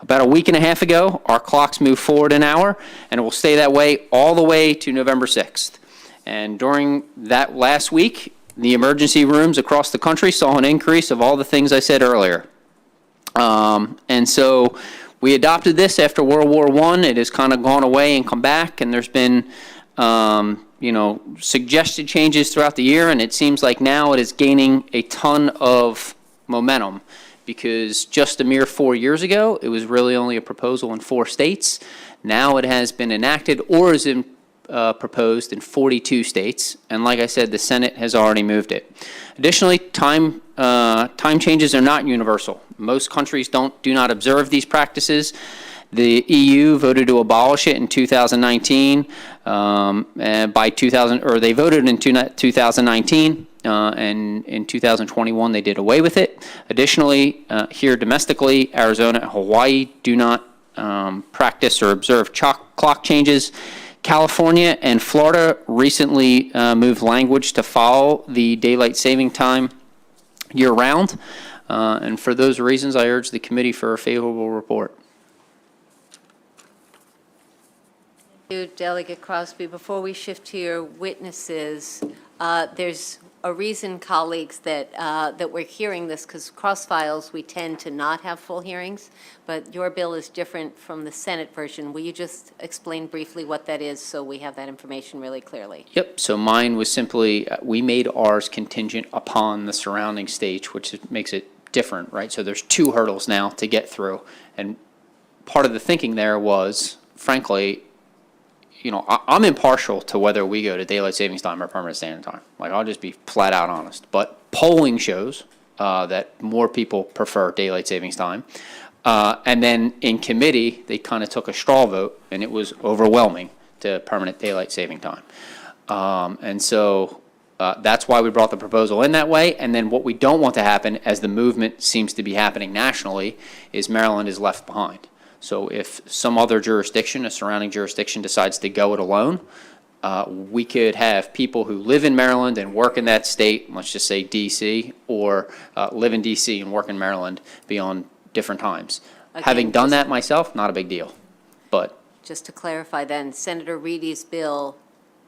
About a week and a half ago, our clocks moved forward an hour, and it will stay that way all the way to November 6th. And during that last week, the emergency rooms across the country saw an increase of all the things I said earlier. And so we adopted this after World War I. It has kind of gone away and come back, and there's been, suggested changes throughout the year, and it seems like now it is gaining a ton of momentum, because just a mere 4 years ago, it was really only a proposal in 4 states. Now it has been enacted or is proposed in 42 states, and like I said, the Senate has already moved it. Additionally, time changes are not universal. Most countries do not observe these practices. The EU voted to abolish it in 2019, and they voted in 2019. And in 2021, they did away with it. Additionally, here domestically, Arizona and Hawaii do not practice or observe clock changes. California and Florida recently moved language to follow the daylight saving time year-round. And for those reasons, I urge the committee for a favorable report. Thank you, Delegate Crosby. Before we shift to your witnesses, there's a reason, colleagues, that we're hearing this, because cross files, we tend to not have full hearings, but your bill is different from the Senate version. Will you just explain briefly what that is so we have that information really clearly? Yep, so mine was simply, we made ours contingent upon the surrounding states, which makes it different, right? So there's 2 hurdles now to get through, and part of the thinking there was, frankly, I'm impartial to whether we go to daylight savings time or permanent standard time. Like, I'll just be flat out honest. But polling shows that more people prefer daylight savings time. And then in committee, they kind of took a straw vote, and it was overwhelming to permanent daylight saving time. And so that's why we brought the proposal in that way. And then what we don't want to happen, as the movement seems to be happening nationally, is Maryland is left behind. So if some other jurisdiction, a surrounding jurisdiction, decides to go it alone, we could have people who live in Maryland and work in that state, let's just say D.C., or live in D.C. and work in Maryland, be on different times. Again, Having done that myself, not a big deal. But just to clarify then, Senator Reedy's bill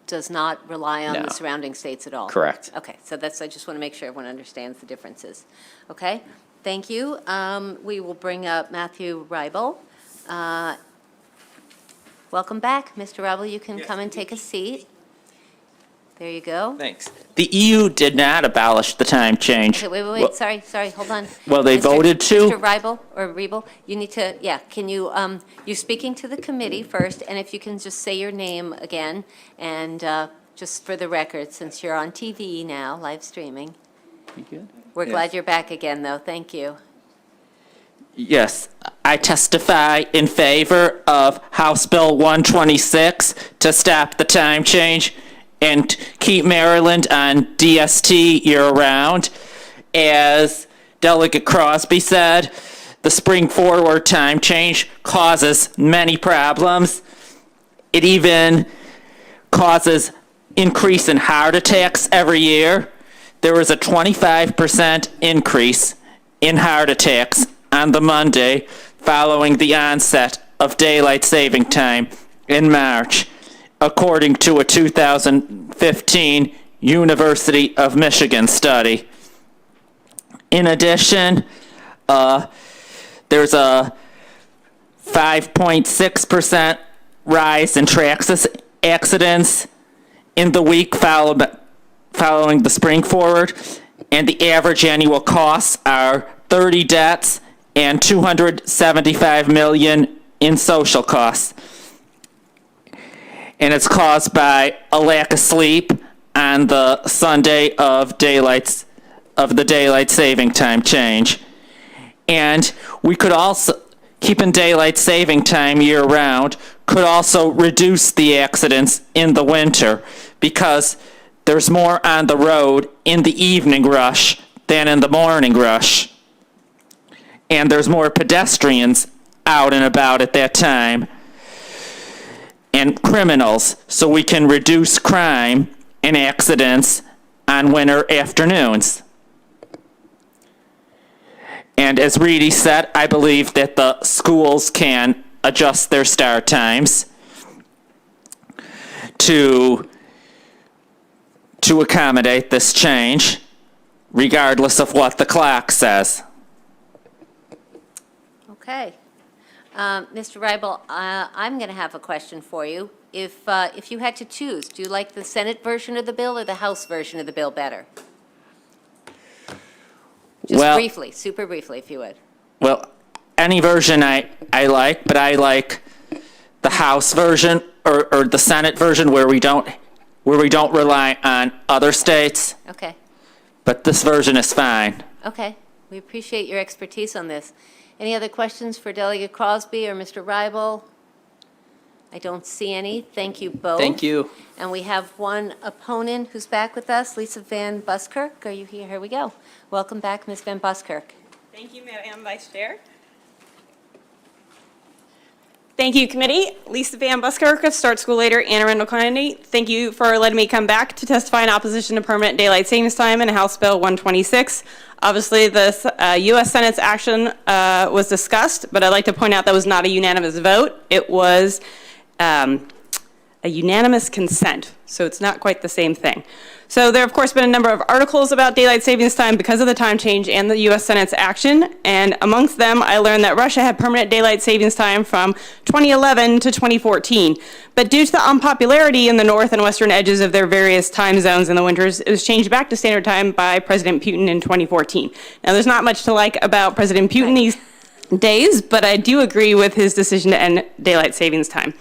does not rely on No. the surrounding states at all? Correct. Okay, so I just want to make sure everyone understands the differences. Okay, thank you. We will bring up Matthew Rybel. Welcome back, Mr. Rybel. You can come and take a seat. There you go. Thanks. The EU did not abolish the time change. Okay, wait, sorry, hold on. Well, they voted to. Mr. Rybel, you need to, can you, you're speaking to the committee first, and if you can just say your name again, and just for the record, since you're on TV now, live streaming. you good? We're glad you're back again, though. Thank you. Yes, I testify in favor of House Bill 126 to stop the time change and keep Maryland on DST year-round. As Delegate Crosby said, the spring forward time change causes many problems. It even causes increase in heart attacks every year. There was a 25% increase in heart attacks on the Monday following the onset of daylight saving time in March, according to a 2015 University of Michigan study. In addition, there's a 5.6% rise in track accidents in the week following the spring forward, and the average annual costs are 30 deaths and $275 million in social costs. And it's caused by a lack of sleep on the Sunday of the daylight saving time change. And we could also, keeping daylight saving time year round could also reduce the accidents in the winter because there's more on the road in the evening rush than in the morning rush. And there's more pedestrians out and about at that time, and criminals, so we can reduce crime and accidents on winter afternoons. And as Reedy said, I believe that the schools can adjust their start times to accommodate this change, regardless of what the clock says. Okay. Mr. Reibel, I'm going to have a question for you. If you had to choose, do you like the Senate version of the bill or the House version of the bill better? Just Well, briefly, super briefly, if you would. Well, any version I like, but I like the House version or the Senate version where we don't rely on other states. Okay. But this version is fine. Okay. We appreciate your expertise on this. Any other questions for Delegate Crosby or Mr. Reibel? I don't see any. Thank you both. Thank you. And we have one opponent who's back with us, Lisa Van Buskirk. Are you here? Here we go. Welcome back, Ms. Van Buskirk. Thank you, Madam Vice Chair. Thank you, committee. Lisa Van Buskirk of Start School Later, Anne Arundel County. Thank you for letting me come back to testify in opposition to permanent daylight savings time in House Bill 126. Obviously, the U.S. Senate's action was discussed, but I'd like to point out that was not a unanimous vote. It was a unanimous consent, so it's not quite the same thing. So there have, of course, been a number of articles about daylight savings time because of the time change and the U.S. Senate's action, and amongst them, I learned that Russia had permanent daylight savings time from 2011 to 2014. But due to the unpopularity in the north and western edges of their various time zones in the winters, it was changed back to standard time by President Putin in 2014. Now, there's not much to like about President Putin these days, but I do agree with his decision to end daylight savings time.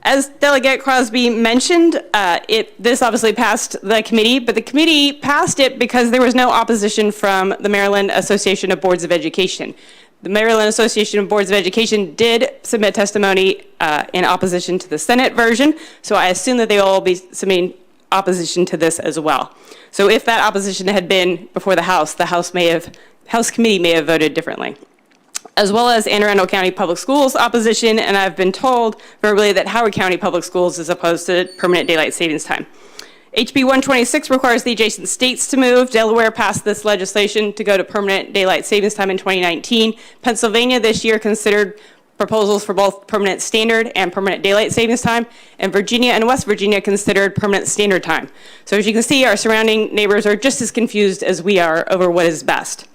As Delegate Crosby mentioned, this obviously passed the committee, but the committee passed it because there was no opposition from the Maryland Association of Boards of Education. The Maryland Association of Boards of Education did submit testimony in opposition to the Senate version, so I assume that they will all be submitting opposition to this as well. So if that opposition had been before the House committee may have voted differently. As well as Anne Arundel County Public Schools opposition, and I've been told verbally that Howard County Public Schools is opposed to permanent daylight savings time. HB 126 requires the adjacent states to move. Delaware passed this legislation to go to permanent daylight savings time in 2019. Pennsylvania this year considered proposals for both permanent standard and permanent daylight savings time, and Virginia and West Virginia considered permanent standard time. So as you can see, our surrounding neighbors are just as confused as we are over what is best.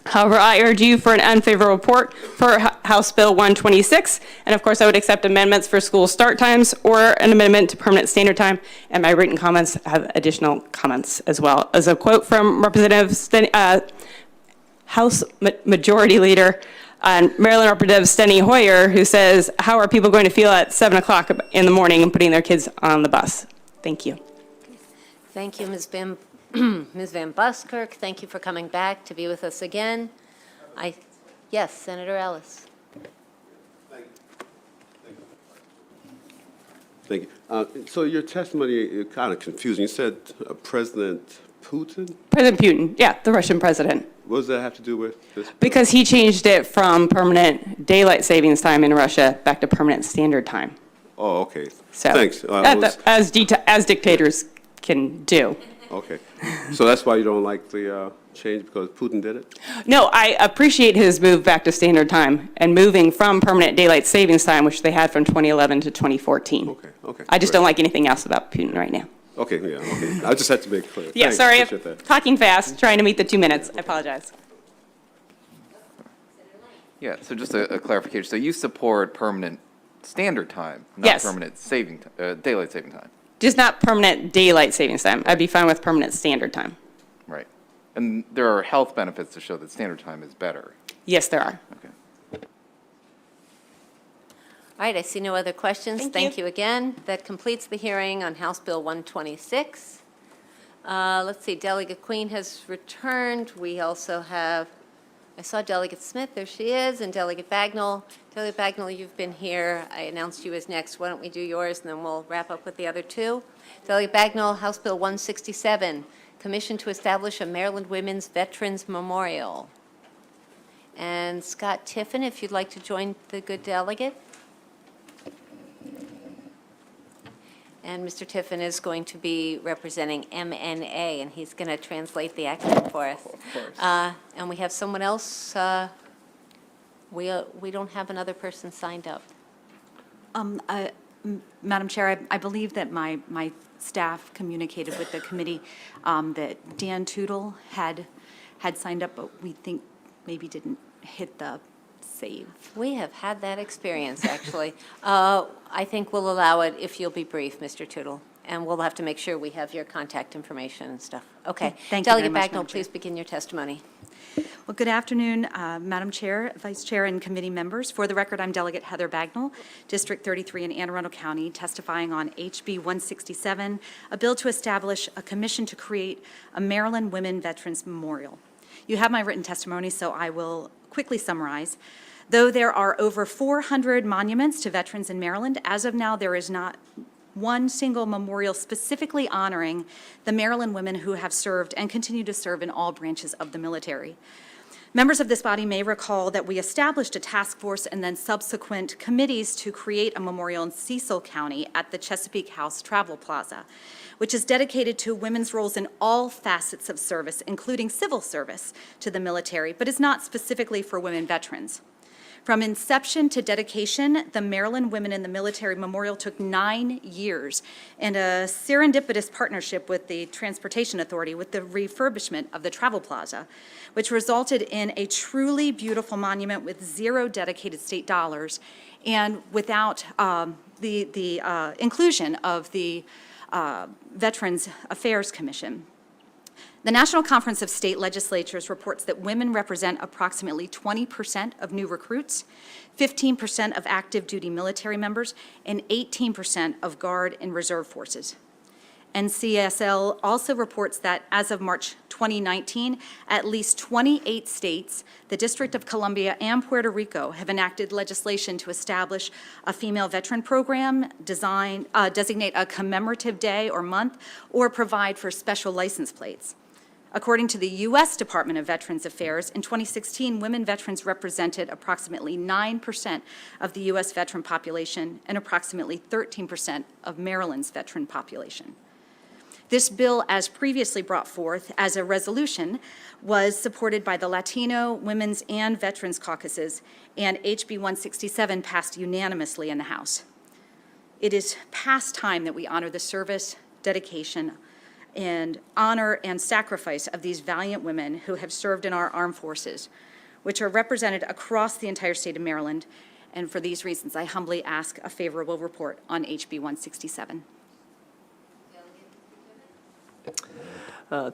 However, I urge you for an unfavorable report for House Bill 126, and of course I would accept amendments for school start times or an amendment to permanent standard time, and my written comments have additional comments as well. As a quote from Representative House Majority Leader Maryland Representative Steny Hoyer, who says, how are people going to feel at 7 o'clock in the morning and putting their kids on the bus? Thank you. Thank you, Ms. Ms. Van Buskirk, thank you for coming back to be with us again. Yes, Senator Ellis. Thank you. So your testimony is kind of confusing. You said President Putin? President Putin, yeah, the Russian president. What does that have to do with this? Because he changed it from permanent daylight savings time in Russia back to permanent standard time. Oh, okay. So, thanks. as dictators can do. Okay. So that's why you don't like the change, because Putin did it? No, I appreciate his move back to standard time and moving from permanent daylight savings time, which they had from 2011 to 2014. Okay. I just don't like anything else about Putin right now. Okay, yeah, okay. I just had to make it clear. Yeah, Thanks, sorry, appreciate that. talking fast, trying to meet the 2 minutes. I apologize. Yeah, so just a clarification. So you support permanent standard time, not Yes. permanent daylight saving time. Just not permanent daylight savings time. I'd be fine with permanent standard time. Right. And there are health benefits to show that standard time is better. Yes, there are. Okay. All right, I see no other questions. Thank you. You again. That completes the hearing on House Bill 126. Let's see, Delegate Queen has returned. We also have, I saw Delegate Smith, there she is, and Delegate Bagnell. Delegate Bagnell, you've been here. I announced you as next. Why don't we do yours, and then we'll wrap up with the other two. Delegate Bagnell, House Bill 167, Commission to Establish a Maryland Women's Veterans Memorial. And Scott Tiffin, if you'd like to join the good delegate. And Mr. Tiffin is going to be representing MNA, and he's going to translate the acronym for us. Of course. And we have someone else. We don't have another person signed up. Madam Chair, I believe that my staff communicated with the committee that Dan Tootle had signed up, but we think maybe didn't hit the save. We have had that experience, actually. I think we'll allow it if you'll be brief, Mr. Tootle. And we'll have to make sure we have your contact information and stuff. Okay. Thank you very Delegate much, Bagnell, Madam Chair. please begin your testimony. Well, good afternoon, Madam Chair, Vice Chair, and committee members. For the record, I'm Delegate Heather Bagnell, District 33 in Anne Arundel County, testifying on HB 167, a bill to establish a commission to create a Maryland Women Veterans Memorial. You have my written testimony, so I will quickly summarize. Though there are over 400 monuments to veterans in Maryland, as of now, there is not one single memorial specifically honoring the Maryland women who have served and continue to serve in all branches of the military. Members of this body may recall that we established a task force and then subsequent committees to create a memorial in Cecil County at the Chesapeake House Travel Plaza, which is dedicated to women's roles in all facets of service, including civil service to the military, but is not specifically for women veterans. From inception to dedication, the Maryland Women in the Military Memorial took 9 years and a serendipitous partnership with the Transportation Authority with the refurbishment of the Travel Plaza, which resulted in a truly beautiful monument with zero dedicated state dollars and without the inclusion of the Veterans Affairs Commission. The National Conference of State Legislatures reports that women represent approximately 20% of new recruits, 15% of active duty military members, and 18% of Guard and Reserve forces. NCSL also reports that as of March 2019, at least 28 states, the District of Columbia, and Puerto Rico have enacted legislation to establish a female veteran program, designate a commemorative day or month, or provide for special license plates. According to the U.S. Department of Veterans Affairs, in 2016, women veterans represented approximately 9% of the U.S. veteran population and approximately 13% of Maryland's veteran population. This bill, as previously brought forth as a resolution, was supported by the Latino, Women's, and Veterans Caucuses, and HB 167 passed unanimously in the House. It is past time that we honor the service, dedication, and honor and sacrifice of these valiant women who have served in our armed forces, which are represented across the entire state of Maryland. And for these reasons, I humbly ask a favorable report on HB 167.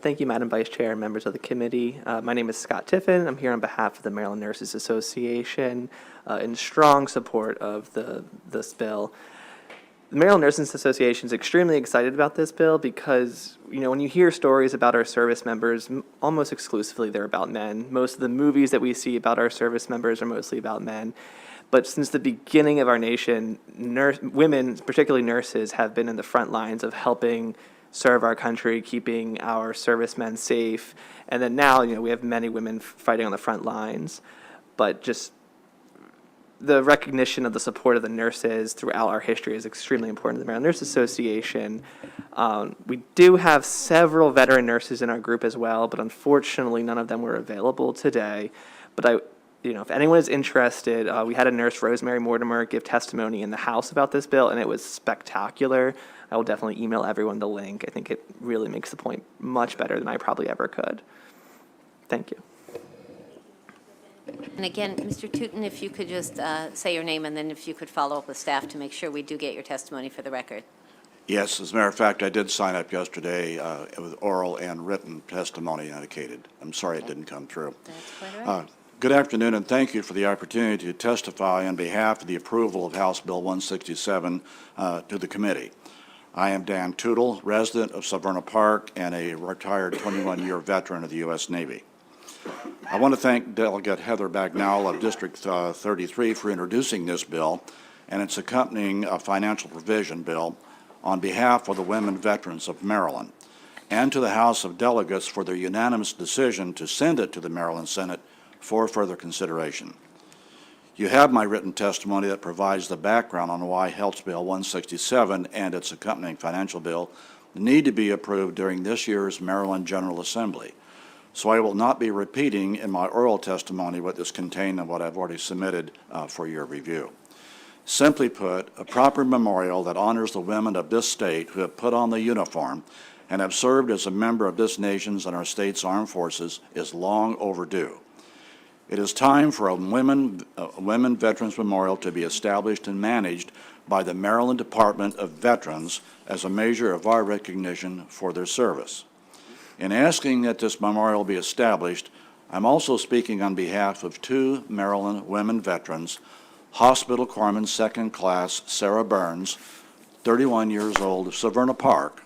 Thank you, Madam Vice Chair and members of the committee. My name is Scott Tiffin. I'm here on behalf of the Maryland Nurses Association in strong support of this bill. The Maryland Nurses Association is extremely excited about this bill because, when you hear stories about our service members, almost exclusively they're about men. Most of the movies that we see about our service members are mostly about men. But since the beginning of our nation, women, particularly nurses, have been in the front lines of helping serve our country, keeping our servicemen safe. And then now, we have many women fighting on the front lines. But just the recognition of the support of the nurses throughout our history is extremely important to the Maryland Nurses Association. We do have several veteran nurses in our group as well, but unfortunately none of them were available today. But if anyone is interested, we had a nurse, Rosemary Mortimer, give testimony in the House about this bill, and it was spectacular. I will definitely email everyone the link. I think it really makes the point much better than I probably ever could. Thank you. And again, Mr. Tootin, if you could just say your name, and then if you could follow up with staff to make sure we do get your testimony for the record. Yes, as a matter of fact, I did sign up yesterday with oral and written testimony indicated. I'm sorry it didn't come through. That's quite all right. Good afternoon, and thank you for the opportunity to testify on behalf of the approval of House Bill 167 to the committee. I am Dan Tootle, resident of Severna Park and a retired 21-year veteran of the U.S. Navy. I want to thank Delegate Heather Bagnell of District 33 for introducing this bill and its accompanying financial provision bill on behalf of the women veterans of Maryland, and to the House of Delegates for their unanimous decision to send it to the Maryland Senate for further consideration. You have my written testimony that provides the background on why House Bill 167 and its accompanying financial bill need to be approved during this year's Maryland General Assembly. So I will not be repeating in my oral testimony what is contained in what I've already submitted for your review. Simply put, a proper memorial that honors the women of this state who have put on the uniform and have served as a member of this nation's and our state's armed forces is long overdue. It is time for a women Veterans Memorial to be established and managed by the Maryland Department of Veterans as a measure of our recognition for their service. In asking that this memorial be established, I'm also speaking on behalf of two Maryland women veterans, Hospital Corpsman Second Class Sarah Burns, 31 years old, of Severna Park,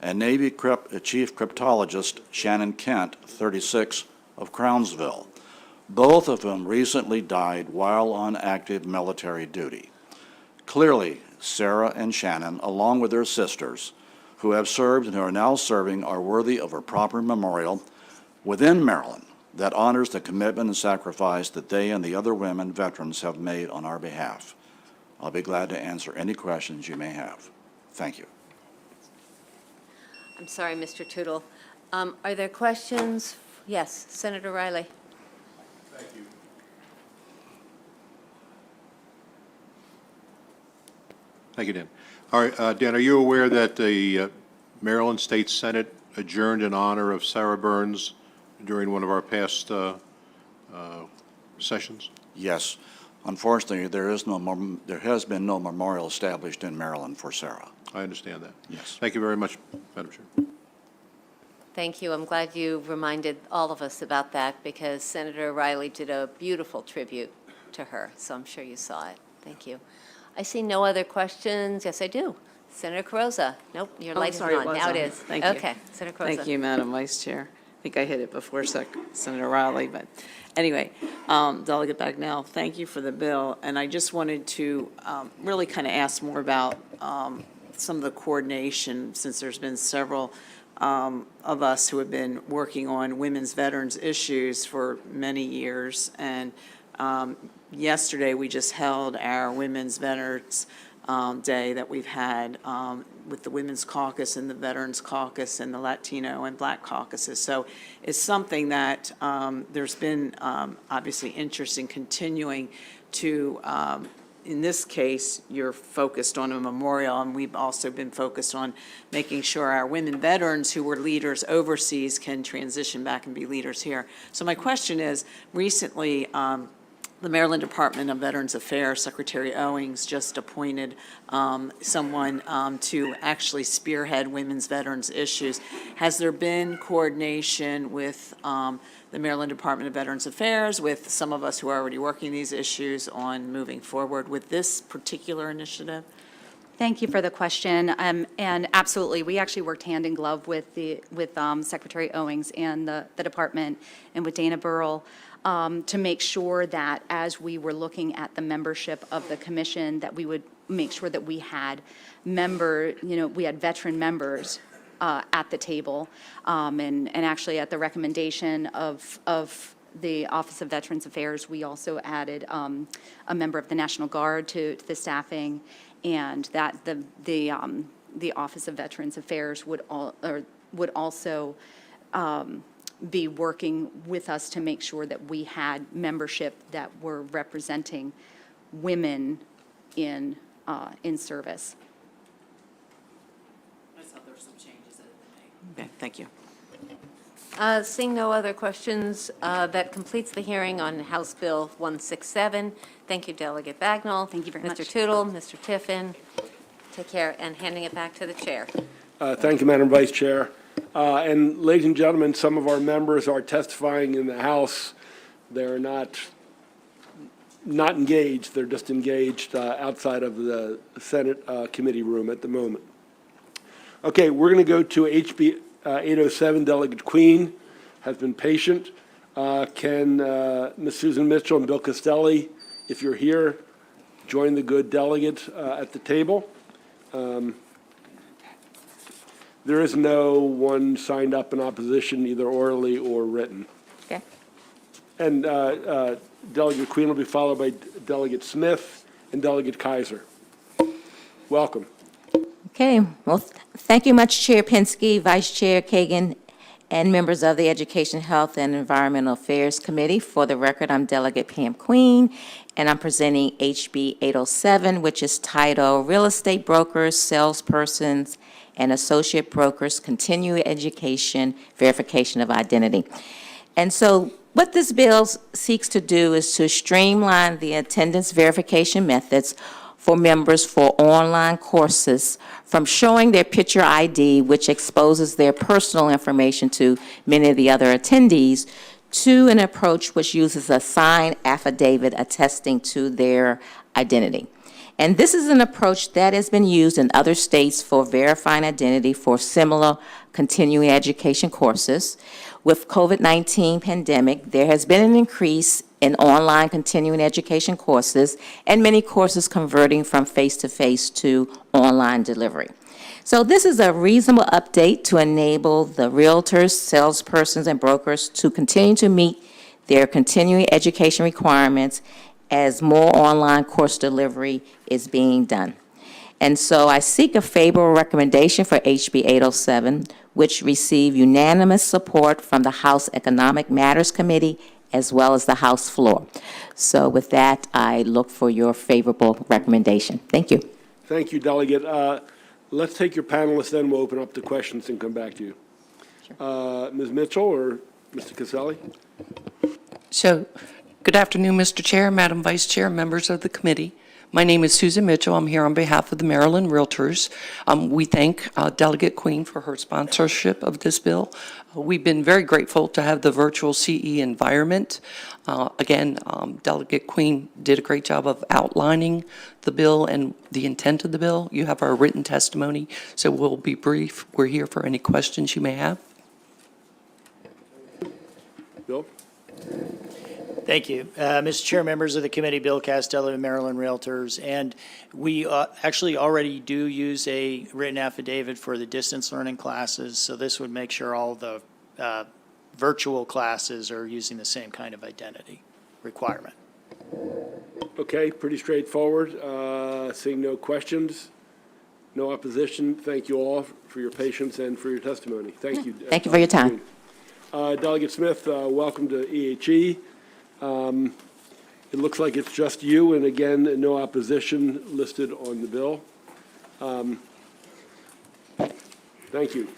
and Navy Chief Cryptologist Shannon Kent, 36, of Crownsville, both of whom recently died while on active military duty. Clearly, Sarah and Shannon, along with their sisters, who have served and who are now serving, are worthy of a proper memorial within Maryland that honors the commitment and sacrifice that they and the other women veterans have made on our behalf. I'll be glad to answer any questions you may have. Thank you. I'm sorry, Mr. Tootle. Are there questions? Yes, Senator Riley. Thank you. Thank you, Dan. All right, Dan, are you aware that the Maryland State Senate adjourned in honor of Sarah Burns during one of our past sessions? Yes. Unfortunately, there has been no memorial established in Maryland for Sarah. I understand that. Yes. Thank you very much, Madam Chair. Thank you. I'm glad you reminded all of us about that because Senator Riley did a beautiful tribute to her, so I'm sure you saw it. Thank you. I see no other questions. Yes, I do. Senator Carrozza. Nope, your light is on. Now it is. Thank you. Okay, Senator Carrozza. Thank you, Madam Vice Chair. I think I hit it before Senator Riley, but anyway, Delegate Bagnell, thank you for the bill. And I just wanted to really kind of ask more about some of the coordination, since there's been several of us who have been working on women's veterans issues for many years. And yesterday, we just held our Women's Veterans Day that we've had with the Women's Caucus and the Veterans Caucus and the Latino and Black caucuses. So it's something that there's been obviously interest in continuing to, in this case, you're focused on a memorial, and we've also been focused on making sure our women veterans who were leaders overseas can transition back and be leaders here. So my question is, recently, the Maryland Department of Veterans Affairs, Secretary Owings, just appointed someone to actually spearhead women's veterans issues. Has there been coordination with the Maryland Department of Veterans Affairs, with some of us who are already working these issues on moving forward with this particular initiative? Thank you for the question. And absolutely, we actually worked hand in glove with Secretary Owings and the department and with Dana Burrell to make sure that as we were looking at the membership of the commission, that we would make sure that we had we had veteran members at the table. And actually at the recommendation of the Office of Veterans Affairs, we also added a member of the National Guard to the staffing, and that the Office of Veterans Affairs would also be working with us to make sure that we had membership that were representing women in service. I thought there were some changes that have been made. Okay, thank you. Seeing no other questions, that completes the hearing on House Bill 167. Thank you, Delegate Bagnell. Thank you very much. Mr. Tootle, Mr. Tiffin. Take care, and handing it back to the chair. Thank you, Madam Vice Chair. And ladies and gentlemen, some of our members are testifying in the House. They're not engaged. They're just engaged outside of the Senate committee room at the moment. Okay, we're going to go to HB 807. Delegate Queen has been patient. Can Ms. Susan Mitchell and Bill Costelli, if you're here, join the good delegate at the table? There is no one signed up in opposition, either orally or written. Okay. And Delegate Queen will be followed by Delegate Smith and Delegate Kaiser. Welcome. Okay, well, thank you much, Chair Pinsky, Vice Chair Kagan, and members of the Education, Health, and Environmental Affairs Committee. For the record, I'm Delegate Pam Queen, and I'm presenting HB 807, which is titled Real Estate Brokers, Salespersons, and Associate Brokers Continuing Education Verification of Identity. And so what this bill seeks to do is to streamline the attendance verification methods for members for online courses from showing their picture ID, which exposes their personal information to many of the other attendees, to an approach which uses a signed affidavit attesting to their identity. And this is an approach that has been used in other states for verifying identity for similar continuing education courses. With COVID-19 pandemic, there has been an increase in online continuing education courses and many courses converting from face-to-face to online delivery. So this is a reasonable update to enable the realtors, salespersons, and brokers to continue to meet their continuing education requirements as more online course delivery is being done. And so I seek a favorable recommendation for HB 807, which received unanimous support from the House Economic Matters Committee as well as the House floor. So with that, I look for your favorable recommendation. Thank you. Thank you, Delegate. Let's take your panelists, then we'll open up the questions and come back to you. Sure. Ms. Mitchell or Mr. Caselli? So, good afternoon, Mr. Chair, Madam Vice Chair, members of the committee. My name is Susan Mitchell. I'm here on behalf of the Maryland Realtors. We thank Delegate Queen for her sponsorship of this bill. We've been very grateful to have the virtual CE environment. Again, Delegate Queen did a great job of outlining the bill and the intent of the bill. You have our written testimony, so we'll be brief. We're here for any questions you may have. Bill? Thank you. Mr. Chair, members of the committee, Bill Castello, Maryland Realtors, and we actually already do use a written affidavit for the distance learning classes, so this would make sure all the virtual classes are using the same kind of identity requirement. Okay, pretty straightforward. Seeing no questions, no opposition, thank you all for your patience and for your testimony. Thank you. Thank you for your time. Delegate Smith, welcome to EHE. It looks like it's just you, and again, no opposition listed on the bill. Thank you.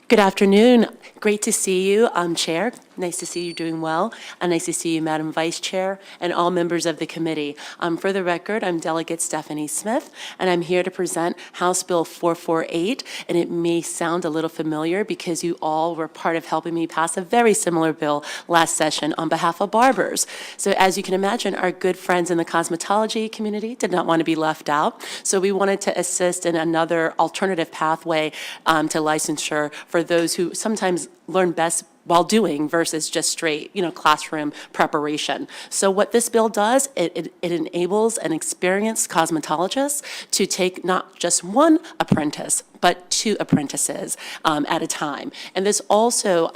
Good afternoon. Great to see you, Chair. Nice to see you doing well, and nice to see you, Madam Vice Chair, and all members of the committee. For the record, I'm Delegate Stephanie Smith, and I'm here to present House Bill 448, and it may sound a little familiar because you all were part of helping me pass a very similar bill last session on behalf of barbers. So as you can imagine, our good friends in the cosmetology community did not want to be left out, so we wanted to assist in another alternative pathway to licensure for those who sometimes learn best while doing versus just straight, classroom preparation. So what this bill does, it enables an experienced cosmetologist to take not just one apprentice, but 2 apprentices at a time. And this also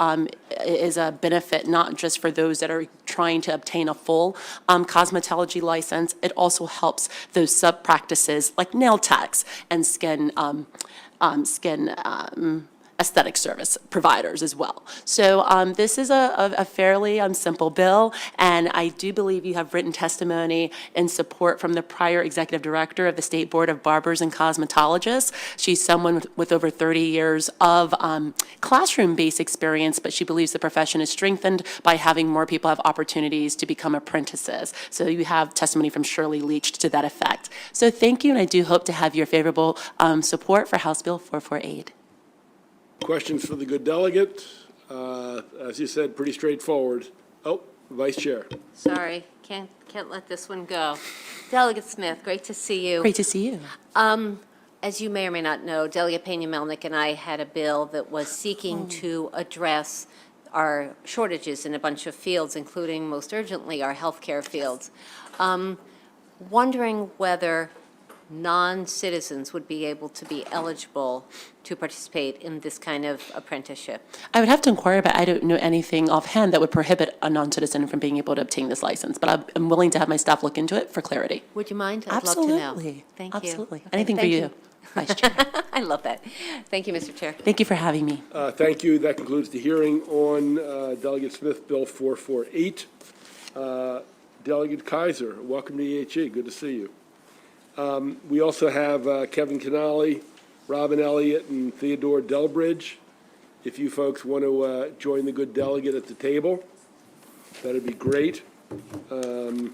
is a benefit not just for those that are trying to obtain a full cosmetology license, it also helps those sub-practices like nail techs and aesthetic service providers as well. So this is a fairly simple bill, and I do believe you have written testimony in support from the prior executive director of the State Board of Barbers and Cosmetologists. She's someone with over 30 years of classroom-based experience, but she believes the profession is strengthened by having more people have opportunities to become apprentices. So you have testimony from Shirley Leach to that effect. So thank you, and I do hope to have your favorable support for House Bill 448. Questions for the good delegate? As you said, pretty straightforward. Oh, Vice Chair. Sorry, can't let this one go. Delegate Smith, great to see you. Great to see you. As you may or may not know, Delegate Pena-Melnick and I had a bill that was seeking to address our shortages in a bunch of fields, including most urgently our healthcare fields. Wondering whether non-citizens would be able to be eligible to participate in this kind of apprenticeship. I would have to inquire, but I don't know anything offhand that would prohibit a non-citizen from being able to obtain this license. But I'm willing to have my staff look into it for clarity. Would you mind? I'd Absolutely. love to know. Thank you. Absolutely. Okay, Anything for thank you, Vice Chair. I love that. Thank you, Mr. Chair. Thank you for having me. Thank you. That concludes the hearing on Delegate Smith Bill 448. Delegate Kaiser, welcome to EHE. Good to see you. We also have Kevin Canali, Robin Elliott, and Theodore Delbridge. If you folks want to join the good delegate at the table, that'd be great. Well,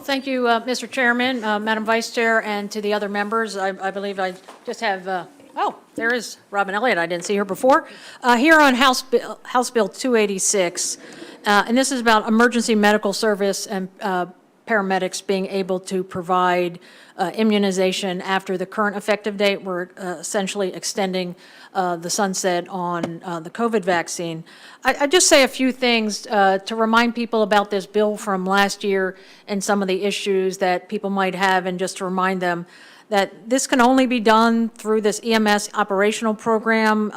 thank you, Mr. Chairman, Madam Vice Chair, and to the other members. I believe I just have, oh, there is Robin Elliott. I didn't see her before. Here on House Bill 286, and this is about emergency medical service and paramedics being able to provide immunization after the current effective date. We're essentially extending the sunset on the COVID vaccine. I just say a few things to remind people about this bill from last year and some of the issues that people might have, and just to remind them that this can only be done through this EMS operational program,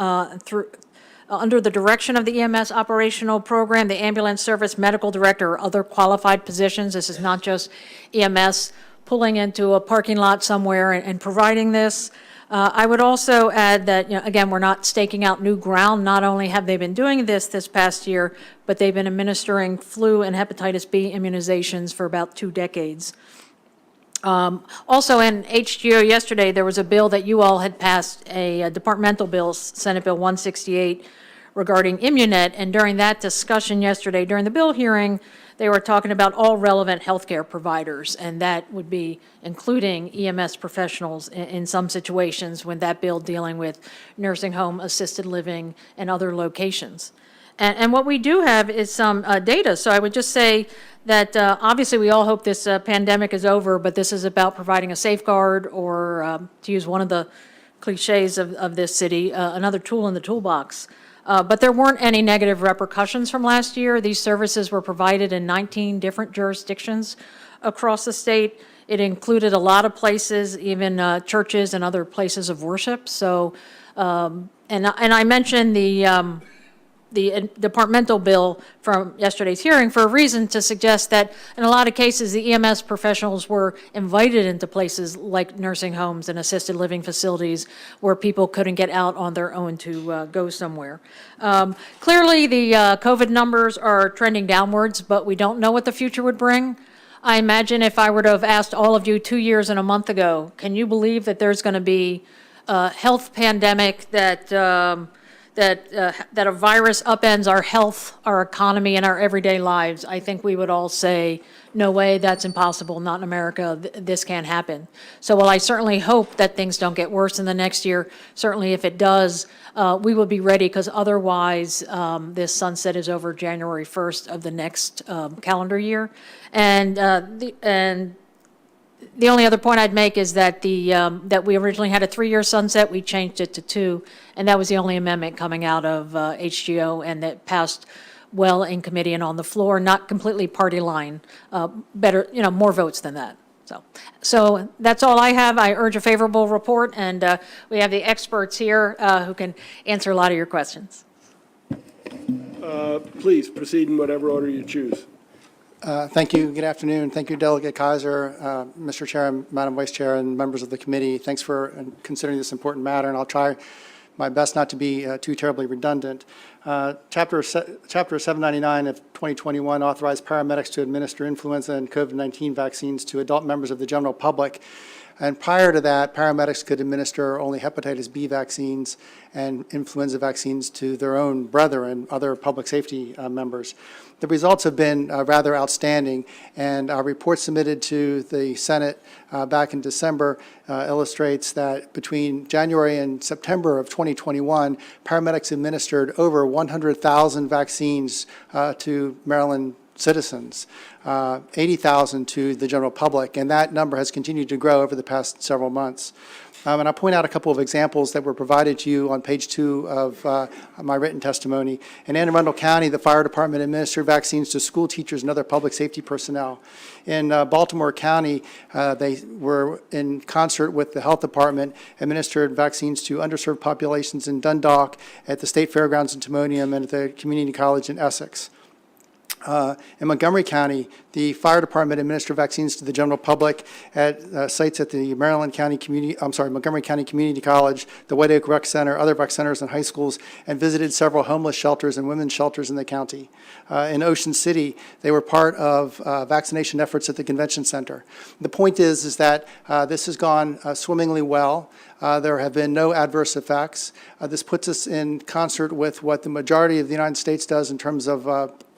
under the direction of the EMS operational program, the ambulance service medical director or other qualified positions. This is not just EMS pulling into a parking lot somewhere and providing this. I would also add that, again, we're not staking out new ground. Not only have they been doing this past year, but they've been administering flu and hepatitis B immunizations for about 2 decades. Also in HGO yesterday, there was a bill that you all had passed, a departmental bill, Senate Bill 168, regarding Immunet, and during that discussion yesterday, during the bill hearing, they were talking about all relevant healthcare providers, and that would be including EMS professionals in some situations when that bill dealing with nursing home, assisted living, and other locations. And what we do have is some data. So I would just say that obviously we all hope this pandemic is over, but this is about providing a safeguard, or to use one of the cliches of this city, another tool in the toolbox. But there weren't any negative repercussions from last year. These services were provided in 19 different jurisdictions across the state. It included a lot of places, even churches and other places of worship. So, and I mentioned the departmental bill from yesterday's hearing for a reason, to suggest that in a lot of cases, the EMS professionals were invited into places like nursing homes and assisted living facilities where people couldn't get out on their own to go somewhere. Clearly, the COVID numbers are trending downwards, but we don't know what the future would bring. I imagine if I were to have asked all of you 2 years and a month ago, can you believe that there's going to be a health pandemic that a virus upends our health, our economy, and our everyday lives? I think we would all say, no way, that's impossible, not in America, this can't happen. So while I certainly hope that things don't get worse in the next year, certainly if it does, we will be ready, because otherwise this sunset is over January 1st of the next calendar year. And the only other point I'd make is that that we originally had a 3-year sunset, we changed it to 2, and that was the only amendment coming out of HGO, and that passed well in committee and on the floor, not completely party line, better, more votes than that. So that's all I have. I urge a favorable report, and we have the experts here who can answer a lot of your questions. Please proceed in whatever order you choose. Thank you. Good afternoon. Thank you, Delegate Kaiser, Mr. Chair, and Madam Vice Chair, and members of the committee. Thanks for considering this important matter, and I'll try my best not to be too terribly redundant. Chapter 799 of 2021 authorized paramedics to administer influenza and COVID-19 vaccines to adult members of the general public. And prior to that, paramedics could administer only hepatitis B vaccines and influenza vaccines to their own brethren, other public safety members. The results have been rather outstanding, and our report submitted to the Senate back in December illustrates that between January and September of 2021, paramedics administered over 100,000 vaccines to Maryland citizens, 80,000 to the general public, and that number has continued to grow over the past several months. And I'll point out a couple of examples that were provided to you on page 2 of my written testimony. In Anne Arundel County, the fire department administered vaccines to school teachers and other public safety personnel. In Baltimore County, they were in concert with the health department, administered vaccines to underserved populations in Dundalk, at the State Fairgrounds in Timonium, and at the Community College in Essex. In Montgomery County, the fire department administered vaccines to the general public at sites at the Montgomery County Community College, the White Oak Rec Center, other rec centers and high schools, and visited several homeless shelters and women's shelters in the county. In Ocean City, they were part of vaccination efforts at the convention center. The point is that this has gone swimmingly well. There have been no adverse effects. This puts us in concert with what the majority of the United States does in terms of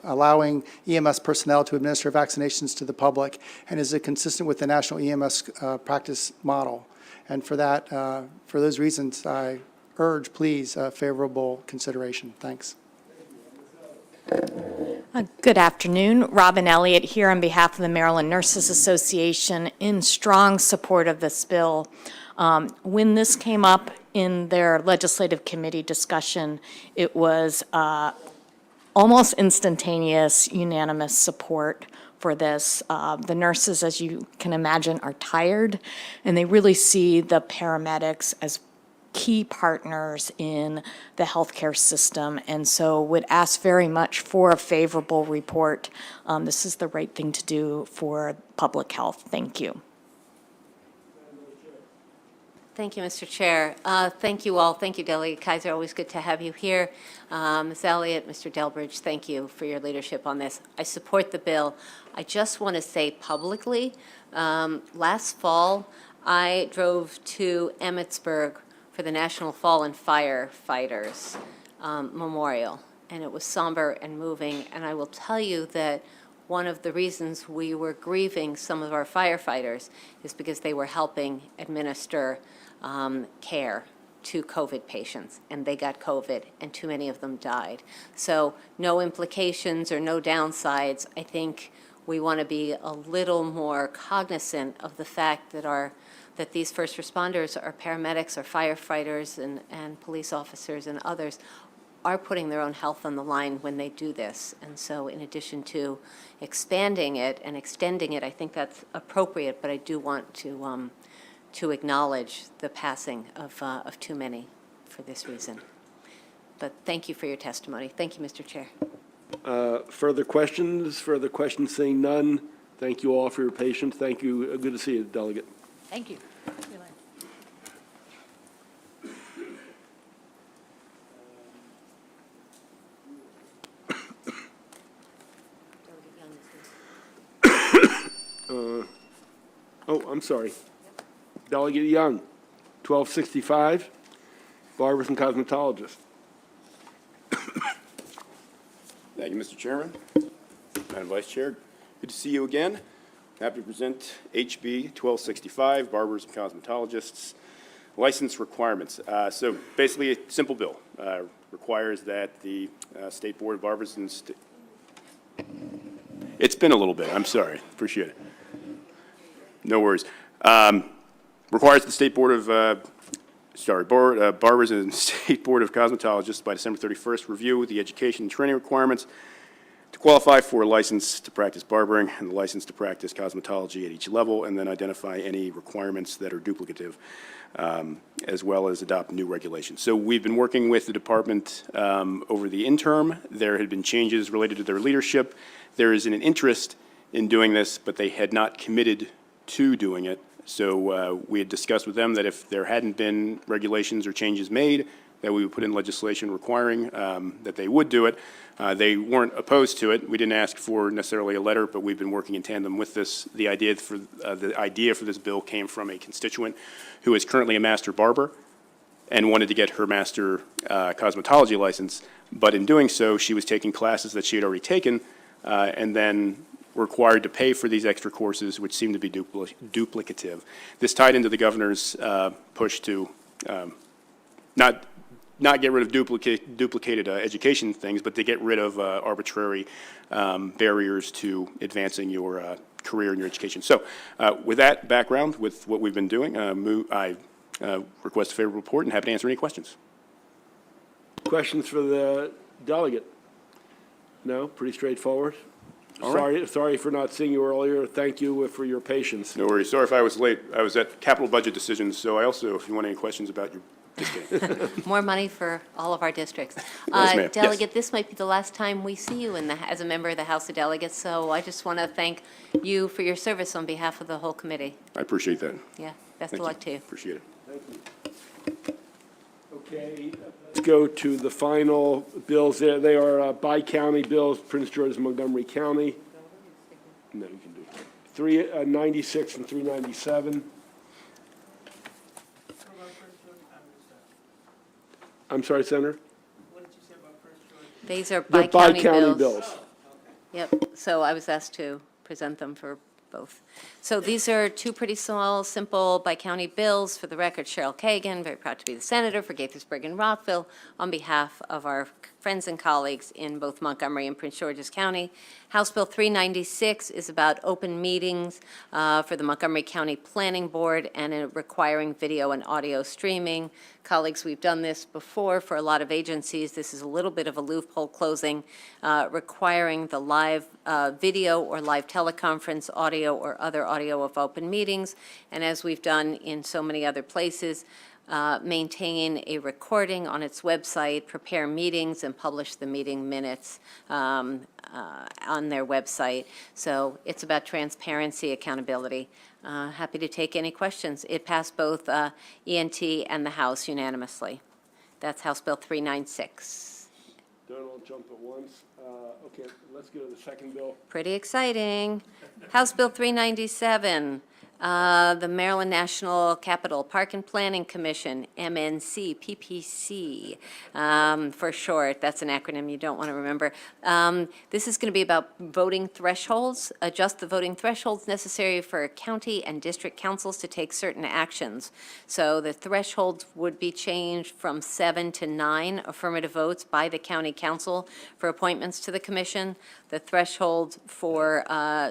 allowing EMS personnel to administer vaccinations to the public, and is consistent with the national EMS practice model. And for that, for those reasons, I urge, please, favorable consideration. Thanks. Good afternoon. Robin Elliott here on behalf of the Maryland Nurses Association in strong support of this bill. When this came up in their legislative committee discussion, it was almost instantaneous, unanimous support for this. The nurses, as you can imagine, are tired, and they really see the paramedics as key partners in the healthcare system, and so would ask very much for a favorable report. This is the right thing to do for public health. Thank you. Thank you, Mr. Chair. Thank you all. Thank you, Delegate Kaiser. Always good to have you here. Ms. Elliott, Mr. Delbridge, thank you for your leadership on this. I support the bill. I just want to say publicly, last fall, I drove to Emmitsburg for the National Fallen Firefighters Memorial, and it was somber and moving, and I will tell you that one of the reasons we were grieving some of our firefighters is because they were helping administer care to COVID patients, and they got COVID, and too many of them died. So no implications or no downsides. I think we want to be a little more cognizant of the fact that these first responders, or paramedics, or firefighters, and police officers and others are putting their own health on the line when they do this. And so in addition to expanding it and extending it, I think that's appropriate, but I do want to acknowledge the passing of too many for this reason. But thank you for your testimony. Thank you, Mr. Chair. Further questions? Further questions? Seeing none. Thank you all for your patience. Thank you. Good to see you, Delegate. Thank you. Oh, I'm sorry. Delegate Young, 1265, Barbers and Cosmetologists. Thank you, Mr. Chairman. Madam Vice Chair, good to see you again. Happy to present HB 1265, Barbers and Cosmetologists, license requirements. So basically, a simple bill. Requires that the State Board of Barbers and It's been a little bit. I'm sorry. Appreciate it. No worries. Requires the State Board of Barbers and State Board of Cosmetologists by December 31st review the education and training requirements to qualify for a license to practice barbering and the license to practice cosmetology at each level, and then identify any requirements that are duplicative, as well as adopt new regulations. So we've been working with the department over the interim. There had been changes related to their leadership. There is an interest in doing this, but they had not committed to doing it. So we had discussed with them that if there hadn't been regulations or changes made, that we would put in legislation requiring that they would do it. They weren't opposed to it. We didn't ask for necessarily a letter, but we've been working in tandem with this. The idea for this bill came from a constituent who is currently a master barber and wanted to get her master cosmetology license. But in doing so, she was taking classes that she had already taken and then required to pay for these extra courses, which seemed to be duplicative. This tied into the governor's push to not get rid of duplicated education things, but to get rid of arbitrary barriers to advancing your career and your education. So with that background, with what we've been doing, I request a favorable report and happy to answer any questions. Questions for the delegate? No, pretty straightforward. All right. Sorry for not seeing you earlier. Thank you for your patience. No worries. Sorry if I was late. I was at capital budget decisions, so I also, if you want any questions about your, just kidding. More money for all of our districts. Yes, ma'am. Delegate, Yes. this might be the last time we see you as a member of the House of Delegates, so I just want to thank you for your service on behalf of the whole committee. I appreciate that. Yeah, best Thank of luck you. to you. Appreciate it. Thank you. Okay, let's go to the final bills. They are bi-county bills, Prince George's, Montgomery County. No, you can do it. 396 and 397. I'm sorry, Senator? These are They're bi-county bi-county bills. bills. Yep, so I was asked to present them for both. So these are two pretty small, simple bi-county bills. For the record, Cheryl Kagan, very proud to be the senator for Gaithersburg and Rockville on behalf of our friends and colleagues in both Montgomery and Prince George's County. House Bill 396 is about open meetings for the Montgomery County Planning Board and requiring video and audio streaming. Colleagues, we've done this before for a lot of agencies. This is a little bit of a loophole closing, requiring the live video or live teleconference audio or other audio of open meetings. And as we've done in so many other places, maintain a recording on its website, prepare meetings, and publish the meeting minutes on their website. So it's about transparency, accountability. Happy to take any questions. It passed both ENT and the House unanimously. That's House Bill 396. Don't all jump at once. Okay, let's go to the second bill. Pretty exciting. House Bill 397. The Maryland National Capital Park and Planning Commission, MNC, PPC, for short. That's an acronym you don't want to remember. This is going to be about voting thresholds, adjust the voting thresholds necessary for county and district councils to take certain actions. So the thresholds would be changed from 7 to 9 affirmative votes by the county council for appointments to the commission. The threshold for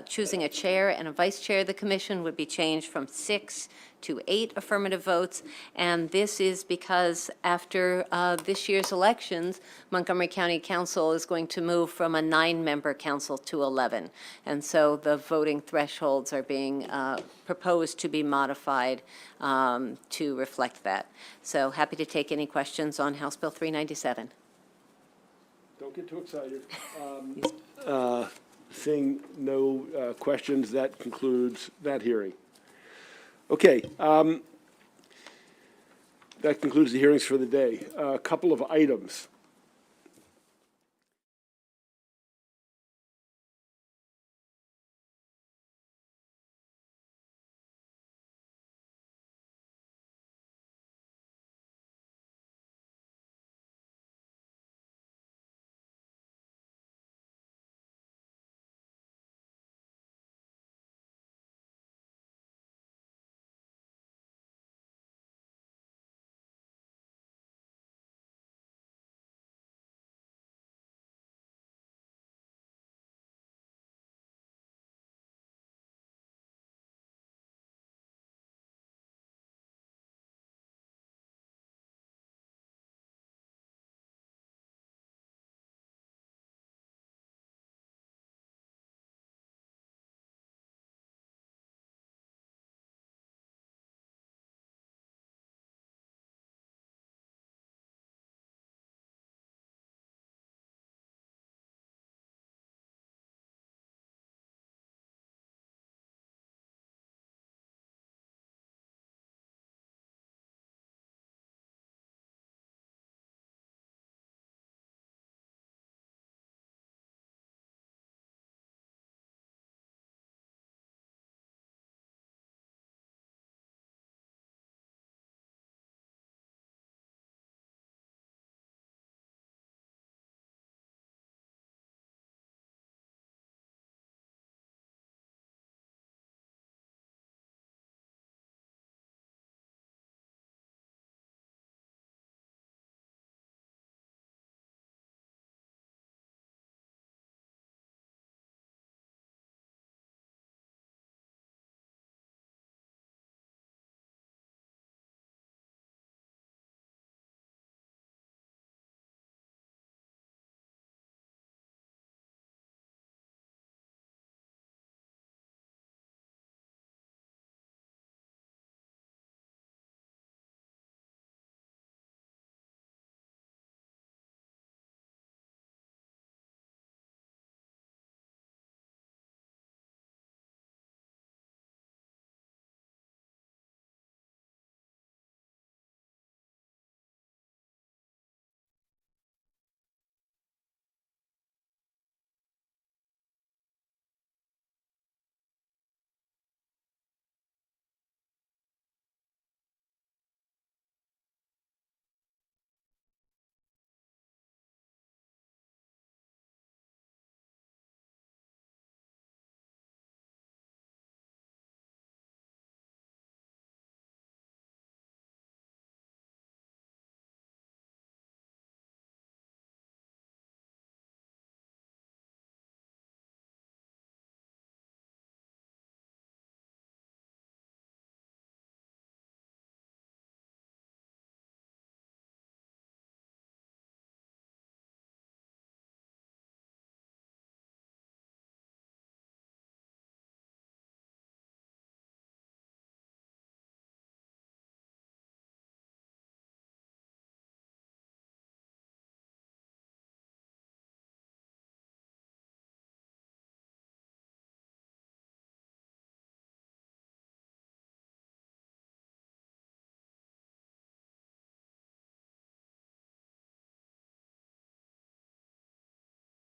choosing a chair and a vice chair of the commission would be changed from 6 to 8 affirmative votes. And this is because after this year's elections, Montgomery County Council is going to move from a 9-member council to 11. And so the voting thresholds are being proposed to be modified to reflect that. So happy to take any questions on House Bill 397. Don't get too excited. Seeing no questions, that concludes that hearing. Okay, that concludes the hearings for the day. A couple of items.